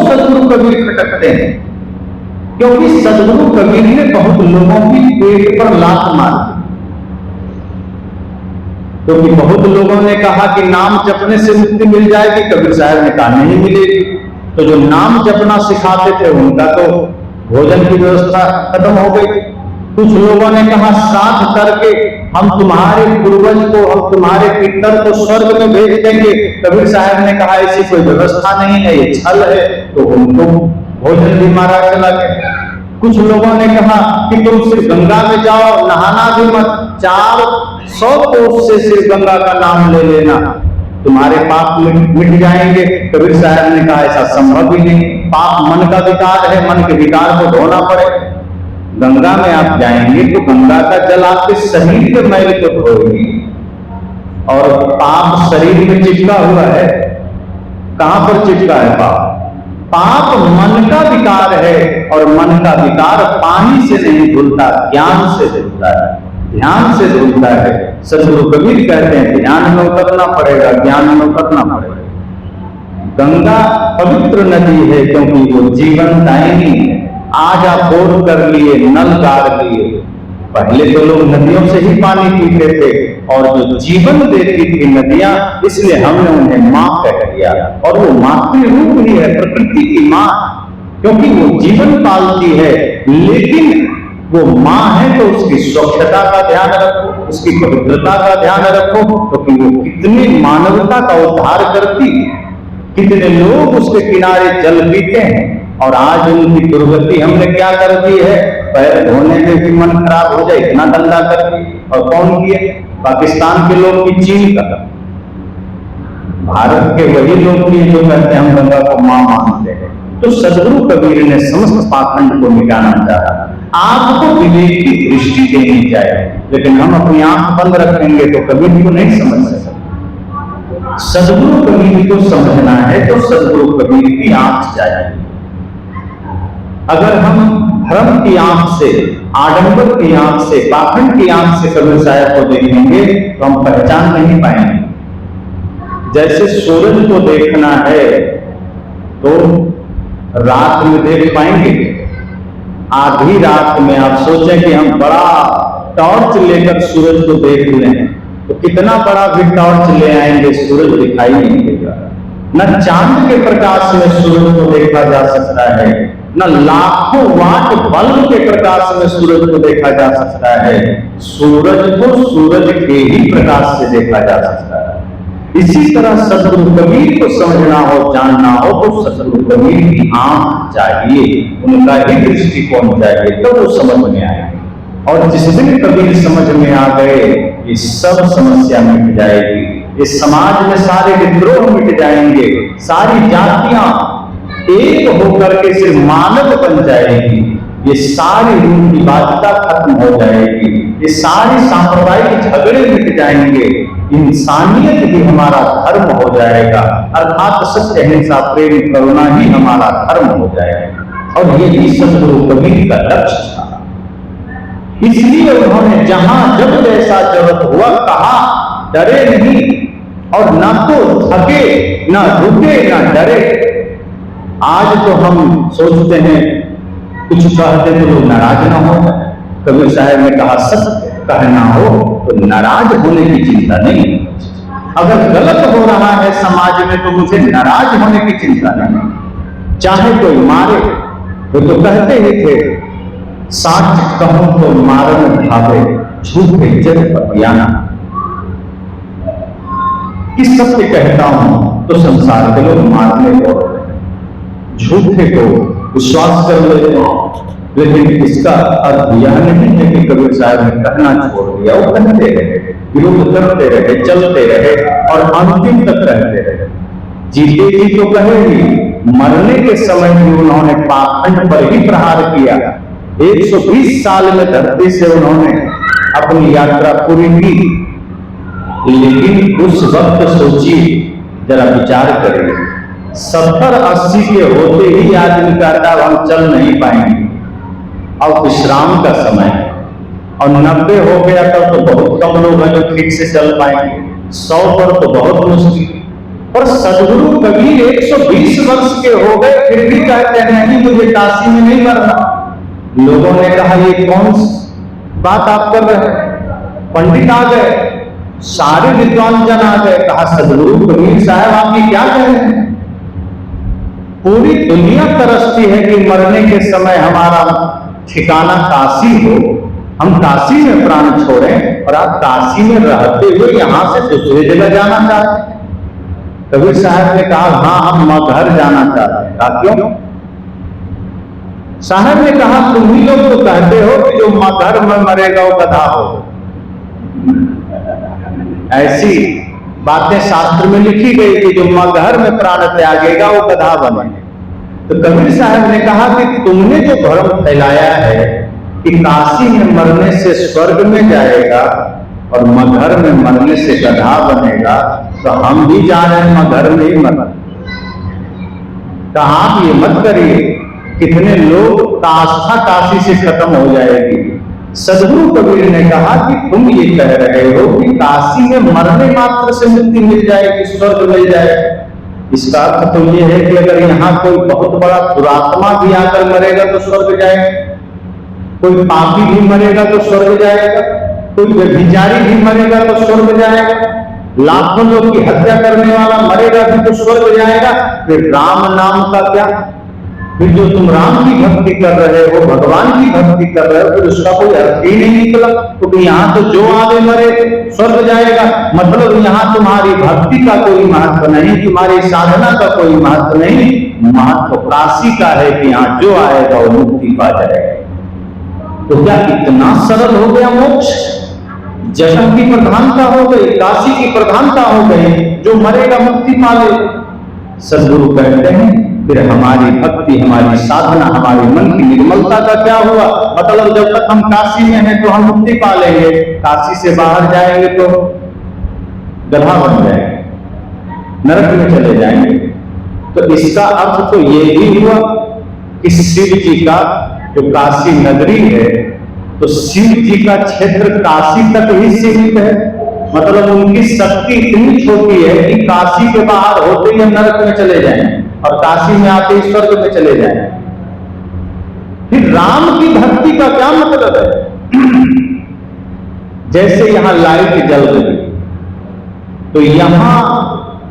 सदगुरु कबीर खटकते हैं, क्योंकि सदगुरु कबीर ने बहुत लोगों की पेट पर लात मार दी। क्योंकि बहुत लोगों ने कहा कि नाम जपने से मुक्ति मिल जाएगी, कबीर साहब ने कहा नहीं मिलेगी। तो जो नाम जपना सिखाते थे उनका तो भोजन की व्यवस्था खत्म हो गई। कुछ लोगों ने कहा श्राद्ध करके हम तुम्हारे पूर्वज को, हम तुम्हारे पितर को स्वर्ग में भेज देंगे। कबीर साहब ने कहा ऐसी कोई व्यवस्था नहीं है, ये छल है, तो उनको भोजन भी मारा चला गया। कुछ लोगों ने कहा कि तुम सिर्फ गंगा में जाओ, नहाना भी मत, 400 कोस से सिर्फ गंगा का नाम ले लेना, तुम्हारे पाप मिट जाएंगे। कबीर साहब ने कहा ऐसा संभव ही नहीं, पाप मन का विकार है, मन के विकार को धोना पड़े। गंगा में आप जाएंगे तो गंगा का जल आपके शरीर के मैल को धोएगी, और पाप शरीर में चिपका हुआ है। कहां पर चिपका है पाप? पाप मन का विकार है, और मन का विकार पानी से नहीं धुलता, ज्ञान से धुलता है, ध्यान से धुलता है। सदगुरु कबीर कहते हैं ध्यान में उतरना पड़ेगा, ज्ञान में उतरना पड़ेगा। गंगा पवित्र नदी है क्योंकि वो जीवन दायिनी है। आज आप बोर कर लिए, नल गाड़ लिए, पहले तो लोग नदियों से ही पानी पीते थे, और जो जीवन देती थी नदियां, इसलिए हमने उन्हें मां कह दिया। और वो मातृ रूप ही है, प्रकृति की मां, क्योंकि वो जीवन पालती है। लेकिन वो मां है तो उसकी स्वच्छता का ध्यान रखो, उसकी पवित्रता का ध्यान रखो, क्योंकि वो कितनी मानवता का उद्धार करती है। कितने लोग उसके किनारे जल पीते हैं, और आज उनकी दुर्गति हमने क्या कर दी है, पैर धोने में भी मन खराब हो जाए, इतना गंदा कर दी। और कौन किए? पाकिस्तान के लोग की, चीन का। भारत के वही लोग किए जो कहते हैं हम गंगा को मां मानते हैं। तो सदगुरु कबीर ने समस्त पाखंड को मिटाना चाहा। आपको विवेक की दृष्टि देनी चाहिए, लेकिन हम अपनी आंख बंद रखेंगे तो कबीर को नहीं समझ सकते। सदगुरु कबीर को समझना है तो सदगुरु कबीर की आंख चाहिए। अगर हम धर्म की आंख से, आडंबर की आंख से, पाखंड की आंख से कबीर साहब को देखेंगे तो हम पहचान नहीं पाएंगे। जैसे सूरज को देखना है तो रात में देख पाएंगे, आधी रात में आप सोचें कि हम बड़ा टॉर्च लेकर सूरज को देख लें तो कितना बड़ा भी टॉर्च ले आएंगे, सूरज दिखाई नहीं देगा। न चांद के प्रकाश में सूरज को देखा जा सकता है, न लाखों वाट बल्ब के प्रकाश में सूरज को देखा जा सकता है, सूरज को सूरज के ही प्रकाश से देखा जा सकता है। इसी तरह सदगुरु कबीर को समझना हो, जानना हो, तो सदगुरु कबीर की आंख चाहिए, उनका ही दृष्टिकोण चाहिए, तो वो समझ में आएगी। और जिस दिन कबीर समझ में आ गए, ये सब समस्या मिट जाएगी, इस समाज में सारे विद्रोह मिट जाएंगे, सारी जातियां एक होकर के सिर्फ मानव बन जाएगी, ये सारी रूढ़िवादिता खत्म हो जाएगी, ये सारी सांप्रदायिक झगड़े मिट जाएंगे, इंसानियत ही हमारा धर्म हो जाएगा, अर्थात सत्य अहिंसा प्रेम करुणा ही हमारा धर्म हो जाएगा। और ये भी सदगुरु कबीर का लक्ष्य था। इसलिए उन्होंने जहां जब जैसा जरूरत हुआ कहा, डरे नहीं, और ना तो थके, ना रुके, ना डरे। आज तो हम सोचते हैं कुछ कहते तो लोग नाराज ना हो। कबीर साहब ने कहा सत्य कहना हो तो नाराज होने की चिंता नहीं, अगर गलत हो रहा है समाज में तो मुझे नाराज होने की चिंता नहीं। चाहे कोई मारे, वो तो कहते ही थे, साच कहूं तो मारन भावे, झूठे जग पतियाना। कि सत्य कहता हूं तो संसार के लोग मारने को, झूठे को विश्वास कर लेते हैं। लेकिन इसका अर्थ यह नहीं है कि कबीर साहब ने कहना छोड़ दिया, वो कहते रहे, विरोध करते रहे, चलते रहे और अंतिम तक रहते रहे। जीते जी तो कहेगी, मरने के समय भी उन्होंने पाखंड पर ही प्रहार किया। 120 साल में धरती से उन्होंने अपनी यात्रा पूरी की। लेकिन उस वक्त सोचिए, जरा विचार करिए, 70-80 के होते ही आदमी कहता हम चल नहीं पाएंगे, और विश्राम का समय, और 90 हो गया तब तो बहुत कम लोग हैं जो ठीक से चल पाएंगे, 100 पर तो बहुत मुश्किल। और सदगुरु कबीर 120 वर्ष के हो गए, फिर भी कहते हैं नहीं मुझे काशी में नहीं मरना। लोगों ने कहा ये कौन बात आप कर रहे हैं? पंडित आ गए, सारे विद्वान जन आ गए, कहा सदगुरु कबीर साहब आप ये क्या कह रहे हैं? पूरी दुनिया तरसती है कि मरने के समय हमारा ठिकाना काशी हो, हम काशी में प्राण छोड़ें, और आप काशी में रहते हुए यहां से दूसरी जगह जाना चाहते हैं। कबीर साहब ने कहा हाँ हम मगहर जाना चाहते हैं। कहा क्यों? साहब ने कहा तुम ही लोग तो कहते हो कि जो मगहर में मरेगा वो गधा हो। ऐसी बातें शास्त्र में लिखी गई कि जो मगहर में प्राण त्यागेगा वो गधा बने। तो कबीर साहब ने कहा कि तुमने जो भ्रम फैलाया है कि काशी में मरने से स्वर्ग में जाएगा और मगहर में मरने से गधा बनेगा, तो हम भी जा रहे हैं मगहर में ही मरना। कहा आप ये मत करिए, कितने लोग का आस्था काशी से खत्म हो जाएगी। सदगुरु कबीर ने कहा कि तुम ये कह रहे हो कि काशी में मरने मात्र से मुक्ति मिल जाएगी, स्वर्ग मिल जाएगा। इसका अर्थ तो ये है कि अगर यहाँ कोई बहुत बड़ा दुरात्मा भी आकर मरेगा तो स्वर्ग जाएगा, कोई पापी भी मरेगा तो स्वर्ग जाएगा, कोई व्यभिचारी भी मरेगा तो स्वर्ग जाएगा, लाखों लोग की हत्या करने वाला मरेगा भी तो स्वर्ग जाएगा। फिर राम नाम का क्या? फिर जो तुम राम की भक्ति कर रहे हो, भगवान की भक्ति कर रहे हो, फिर उसका कोई अर्थ ही नहीं निकला। क्योंकि तो यहाँ तो जो आगे मरे स्वर्ग जाएगा, मतलब यहाँ तुम्हारी भक्ति का कोई महत्व नहीं, तुम्हारी साधना का कोई महत्व नहीं, महत्व काशी का है कि यहाँ जो आएगा वो मुक्ति पा जाएगा। तो क्या इतना सरल हो गया मोक्ष? जन्म की प्रधानता हो गई, काशी की प्रधानता हो गई, जो मरेगा मुक्ति पा ले। सदगुरु कहते हैं फिर हमारी भक्ति, हमारी साधना, हमारी मन की निर्मलता का क्या हुआ? मतलब जब तक हम काशी में हैं तो हम मुक्ति पा लेंगे, काशी से बाहर जाएंगे तो गधा बन जाएंगे, नरक में चले जाएंगे। तो इसका अर्थ तो ये भी हुआ कि शिव जी का जो काशी नगरी है, तो शिव जी का क्षेत्र काशी तक ही सीमित है। मतलब उनकी शक्ति इतनी छोटी है कि काशी के बाहर होते ही नरक में चले जाएं और काशी में आते ही स्वर्ग में चले जाएं। फिर राम की भक्ति का क्या मतलब है? जैसे यहां लाइट जल गई तो यहां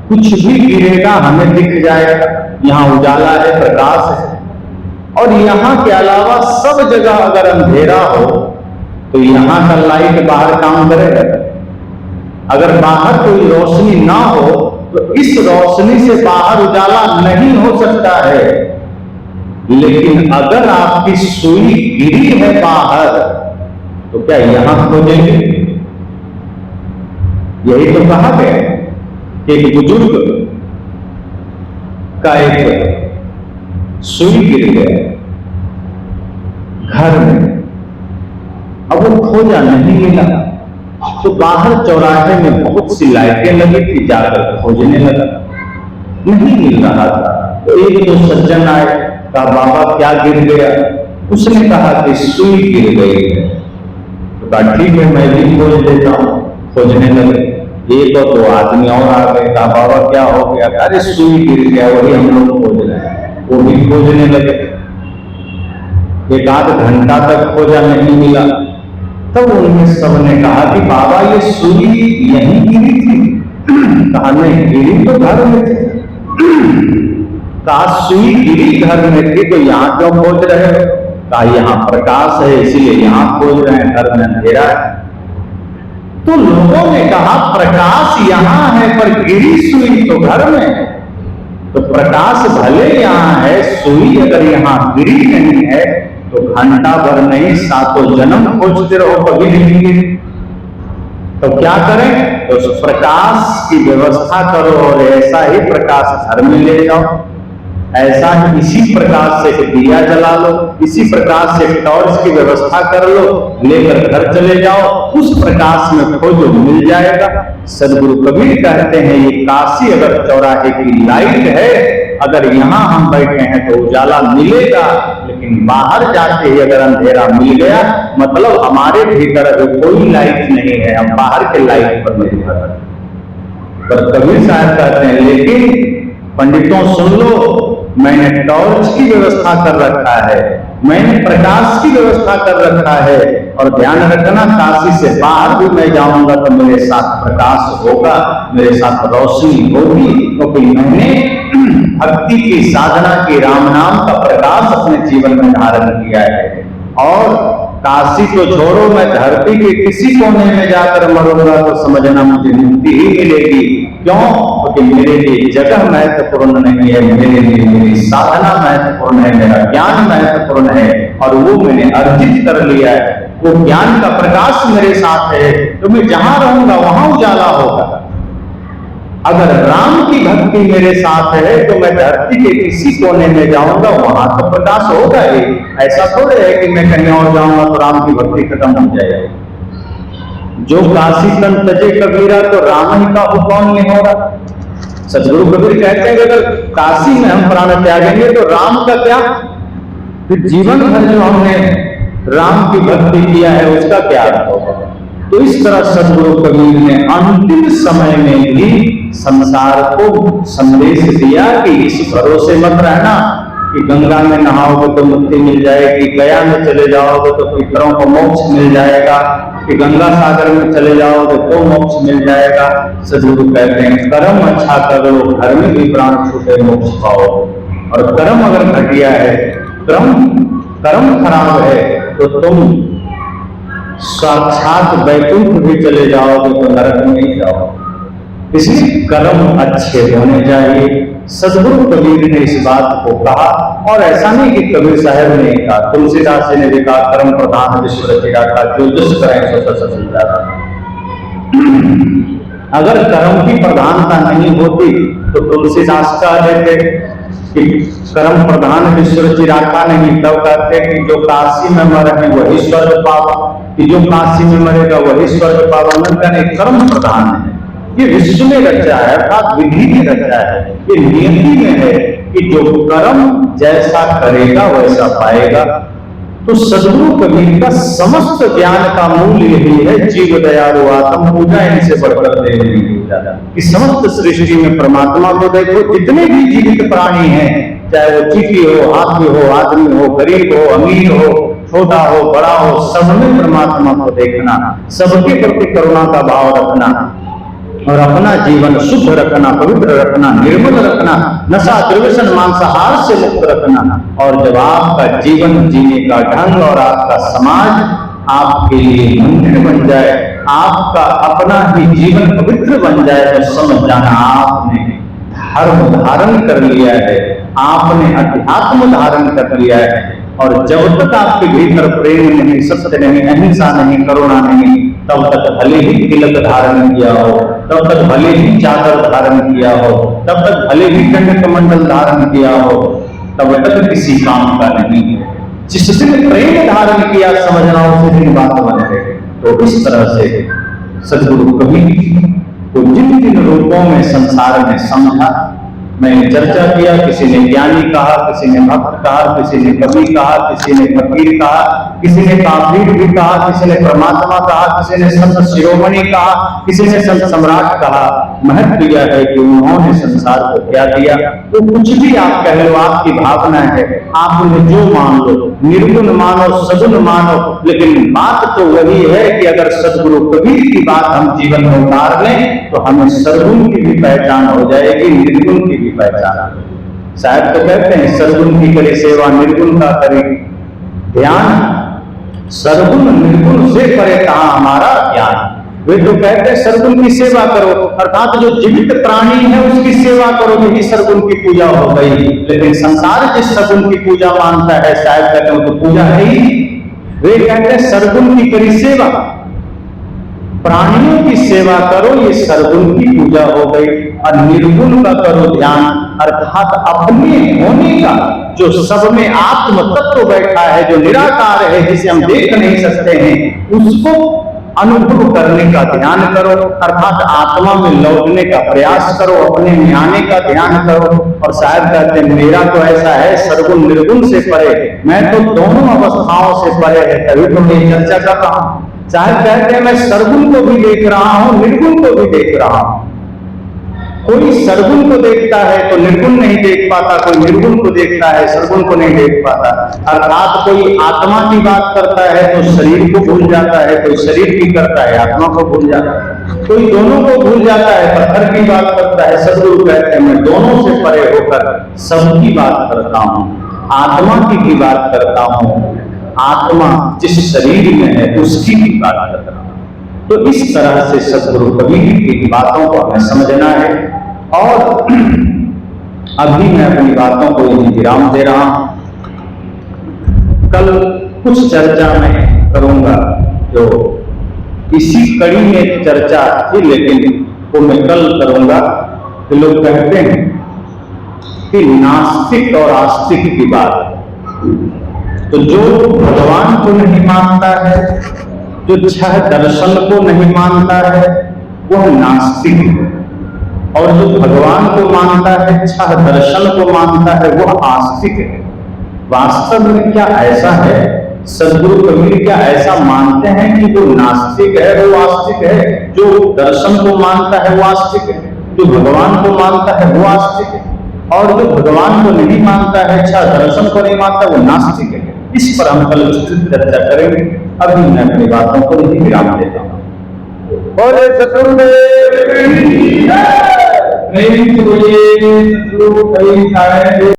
कुछ भी गिरेगा हमें दिख जाएगा, यहां उजाला है, प्रकाश है, और यहाँ के अलावा सब जगह अगर अंधेरा हो तो यहाँ का लाइट बाहर काम करेगा? अगर बाहर कोई रोशनी ना हो तो इस रोशनी से बाहर उजाला नहीं हो सकता है। लेकिन अगर आपकी सुई गिरी है बाहर तो क्या यहां खोजेंगे? यही तो कहा गया कि एक बुजुर्ग का एक सुई गिर गया घर में, अब वो खोजा नहीं मिला तो बाहर चौराहे में बहुत सी लाइटें लगी थी, जाकर खोजने लगा, नहीं मिल रहा था। तो एक दो सज्जन आए, कहा बाबा क्या गिर गया? उसने कहा कि सुई गिर गई है। तो कहा ठीक है मैं भी खोज देता हूँ। खोजने लगे, एक और दो आदमी और आ गए, कहा बाबा क्या हो गया? अरे सुई गिर गया, वही हम लोग खोज रहे हैं। वो भी खोजने लगे, एक आध घंटा तक खोजा, नहीं मिला। तब उनमें सबने कहा कि बाबा ये सुई यहीं गिरी थी। कहा नहीं, गिरी तो घर में थी। कहा सुई गिरी घर में थी तो यहाँ क्यों खोज रहे हो? कहा यहाँ प्रकाश है इसीलिए यहाँ खोज रहे हैं, घर में अंधेरा है। तो लोगों ने कहा प्रकाश यहाँ है पर गिरी सुई तो घर में है। तो प्रकाश भले यहाँ है, सुई अगर यहाँ गिरी नहीं है तो घंटा भर नहीं सातों जन्म खोजते रहो, कभी नहीं गिरी। तो क्या करें? तो उस प्रकाश की व्यवस्था करो और ऐसा ही प्रकाश घर में ले जाओ। ऐसा ही इसी प्रकाश से दिया जला लो, इसी प्रकाश से टॉर्च की व्यवस्था कर लो, लेकर घर चले जाओ, उस प्रकाश में खोजो मिल जाएगा। सदगुरु कबीर कहते हैं ये काशी अगर चौराहे की लाइट है, अगर यहाँ हम बैठे हैं तो उजाला मिलेगा, लेकिन बाहर जाके ही अगर अंधेरा मिल गया मतलब हमारे भीतर अगर कोई लाइट नहीं है, हम बाहर के लाइट पर निर्भर हैं। पर कबीर साहब कहते हैं लेकिन पंडितों सुन लो, मैंने टॉर्च की व्यवस्था कर रखा है, मैंने प्रकाश की व्यवस्था कर रखा है। और ध्यान रखना काशी से बाहर भी मैं जाऊंगा तो मेरे साथ प्रकाश होगा, मेरे साथ रोशनी होगी, क्योंकि मैंने भक्ति की साधना की राम नाम का प्रकाश अपने जीवन में धारण किया है। और काशी को छोड़ो, मैं धरती के किसी कोने में जाकर मरूंगा तो समझना मुझे मुक्ति ही मिलेगी। क्यों? क्योंकि मेरे लिए जगह महत्वपूर्ण नहीं है, मेरे लिए मेरी साधना महत्वपूर्ण है, मेरा ज्ञान महत्वपूर्ण है और वो मैंने अर्जित कर लिया है। वो ज्ञान का प्रकाश मेरे साथ है तो मैं जहां रहूंगा वहां उजाला होगा। अगर राम की भक्ति मेरे साथ है तो मैं धरती के किसी कोने में जाऊंगा वहां तो प्रकाश होगा ही। ऐसा थोड़े है कि मैं कहीं और जाऊंगा तो राम की भक्ति खत्म हो जाएगी। जो काशी तन तजे कबीरा तो राम ही का हुक्म नहीं हो रहा। सदगुरु कबीर कहते हैं अगर काशी में हम प्राण त्यागेंगे तो राम का क्या? फिर जीवन भर जो हमने राम की भक्ति किया है उसका क्या होगा? तो इस तरह सदगुरु कबीर ने अंतिम समय में भी संसार को संदेश दिया कि इस भरोसे मत रहना कि गंगा में नहाओगे तो मुक्ति मिल जाएगी, गया में चले जाओगे तो पितरों को मोक्ष मिल जाएगा, कि गंगा सागर में चले जाओगे तो मोक्ष मिल जाएगा। सदगुरु कहते हैं कर्म अच्छा करो, घर में भी प्राण छूटे मोक्ष पाओ। और कर्म अगर घटिया है, कर्म खराब है तो तुम साक्षात वैकुंठ भी चले जाओगे तो नरक में नहीं जाओगे। इसलिए कर्म अच्छे होने चाहिए। सदगुरु कबीर ने इस बात को कहा। और ऐसा नहीं कि कबीर साहब ने कहा, तुलसीदास जी ने भी कहा कर्म प्रधान विश्व रचेगा था, जो जिस करें सो सफल जाता। अगर कर्म की प्रधानता नहीं होती तो तुलसीदास कह देते कि कर्म प्रधान विश्व चिराता नहीं, तब कहते कि जो काशी में मरे वही स्वर्ग पावा, कि जो काशी में मरेगा वही स्वर्ग पावा। मन का नहीं, कर्म प्रधान है, ये विश्व में रचा है, अर्थात विधि में रचा है, ये नियति में है कि जो कर्म जैसा करेगा वैसा पाएगा। तो सदगुरु कबीर का समस्त ज्ञान का मूल यही है, जीव दयालु आत्म पूजा इनसे बढ़कर देव नहीं पूजा। कि समस्त सृष्टि में परमात्मा को देखो, जितने भी जीवित प्राणी हैं, चाहे वो चींटी हो, हाथी हो, आदमी हो, गरीब हो, अमीर हो, छोटा हो, बड़ा हो, सब में परमात्मा को देखना, सबके प्रति करुणा का भाव रखना। और अपना जीवन शुद्ध रखना, पवित्र रखना, निर्मल रखना, नशा दुर्व्यसन मांसाहार से मुक्त रखना। और जब आपका जीवन जीने का ढंग और आपका समाज आपके लिए मंदिर बन जाए, आपका अपना ही जीवन पवित्र बन जाए, तो समझ जाना आपने धर्म धारण कर लिया है, आपने अध्यात्म धारण कर लिया है। और जब तक आपके भीतर प्रेम नहीं, सत्य नहीं, अहिंसा नहीं, करुणा नहीं, तब तक भले ही तिलक धारण किया हो, तब तक भले ही चादर धारण किया हो, तब तक भले ही दंड कमंडल धारण किया हो, तब तक किसी काम का नहीं है। जिस दिन प्रेम धारण किया, समझना उसी दिन बात बन गई। तो इस तरह से सदगुरु कबीर को जिन जिन रूपों में संसार में समझा, मैंने चर्चा किया। किसी ने ज्ञानी कहा, किसी ने भक्त कहा, किसी ने कवि कहा, किसी ने फकीर कहा, किसी ने काफिर भी कहा, किसी ने परमात्मा कहा, किसी ने संत शिरोमणि कहा, किसी ने संत सम्राट कहा। महत्व यह है कि उन्होंने संसार को क्या दिया। तो कुछ भी आप कह लो, आपकी भावना है, आप उन्हें जो मान लो, निर्गुण मानो, सगुण मानो, लेकिन बात तो वही है कि अगर सदगुरु कबीर की बात हम जीवन में उतार लें तो हमें सरगुण की भी पहचान हो जाएगी, निर्गुण की भी पहचान। शायद तो कहते हैं सरगुण की करे सेवा, निर्गुण का करे ध्यान, सरगुण निर्गुण से परे कहां हमारा ज्ञान। वे तो कहते हैं सरगुण की सेवा करो, अर्थात जो जीवित प्राणी है उसकी सेवा करो, यही सरगुण की पूजा हो गई। लेकिन संसार जिस सरगुण की पूजा मानता है, शायद कहते हैं तो पूजा है ही। वे कहते हैं सरगुण की करी सेवा, प्राणियों की सेवा करो, ये सरगुण की पूजा हो गई। और निर्गुण का करो ध्यान, अर्थात अपने होने का, जो सब में आत्म तत्व बैठा है, जो निराकार है, जिसे हम देख नहीं सकते हैं, उसको अनुभव करने का ध्यान करो, अर्थात आत्मा में लौटने का प्रयास करो, अपने में आने का ध्यान करो। और शायद कहते हैं मेरा तो ऐसा है सरगुण निर्गुण से परे, मैं तो दोनों अवस्थाओं से परे है, तभी तो मैं चर्चा कर रहा हूं। शायद कहते हैं मैं सरगुण को भी देख रहा हूं, निर्गुण को भी देख रहा हूं। कोई सरगुण को देखता है तो निर्गुण नहीं देख पाता, कोई निर्गुण को देखता है सरगुण को नहीं देख पाता। अर्थात कोई आत्मा की बात करता है तो शरीर को भूल जाता है, कोई शरीर की करता है आत्मा को भूल जाता है, कोई दोनों को भूल जाता है, पत्थर की बात करता है। सदगुरु कहते हैं मैं दोनों से परे होकर सबकी बात करता हूं, आत्मा की भी बात करता हूं, आत्मा जिस शरीर में है उसकी भी बात करता हूं। तो इस तरह से सदगुरु कबीर की बातों को हमें समझना है। और अभी मैं अपनी बातों को यही विराम दे रहा हूं। कल कुछ चर्चा मैं करूंगा, जो इसी कड़ी में चर्चा थी, लेकिन वो मैं कल करूंगा। कि लोग कहते हैं कि नास्तिक और आस्तिक की बात, तो जो भगवान को नहीं मानता है, जो छह दर्शन को नहीं मानता है, वह नास्तिक है। और जो भगवान को मानता है, छह दर्शन को मानता है, वह आस्तिक है। वास्तव में क्या ऐसा है? सदगुरु कबीर क्या ऐसा मानते हैं कि जो नास्तिक है वो आस्तिक है, जो दर्शन को मानता है वो आस्तिक है, जो भगवान को मानता है वो आस्तिक है, और जो भगवान को नहीं मानता है, छह दर्शन को नहीं मानता, वो नास्तिक है? इस पर हम कल विस्तृत चर्चा करेंगे। अभी मैं अपनी बातों को यही विराम देता हूँ। बोले सतगुरुदेव की जय।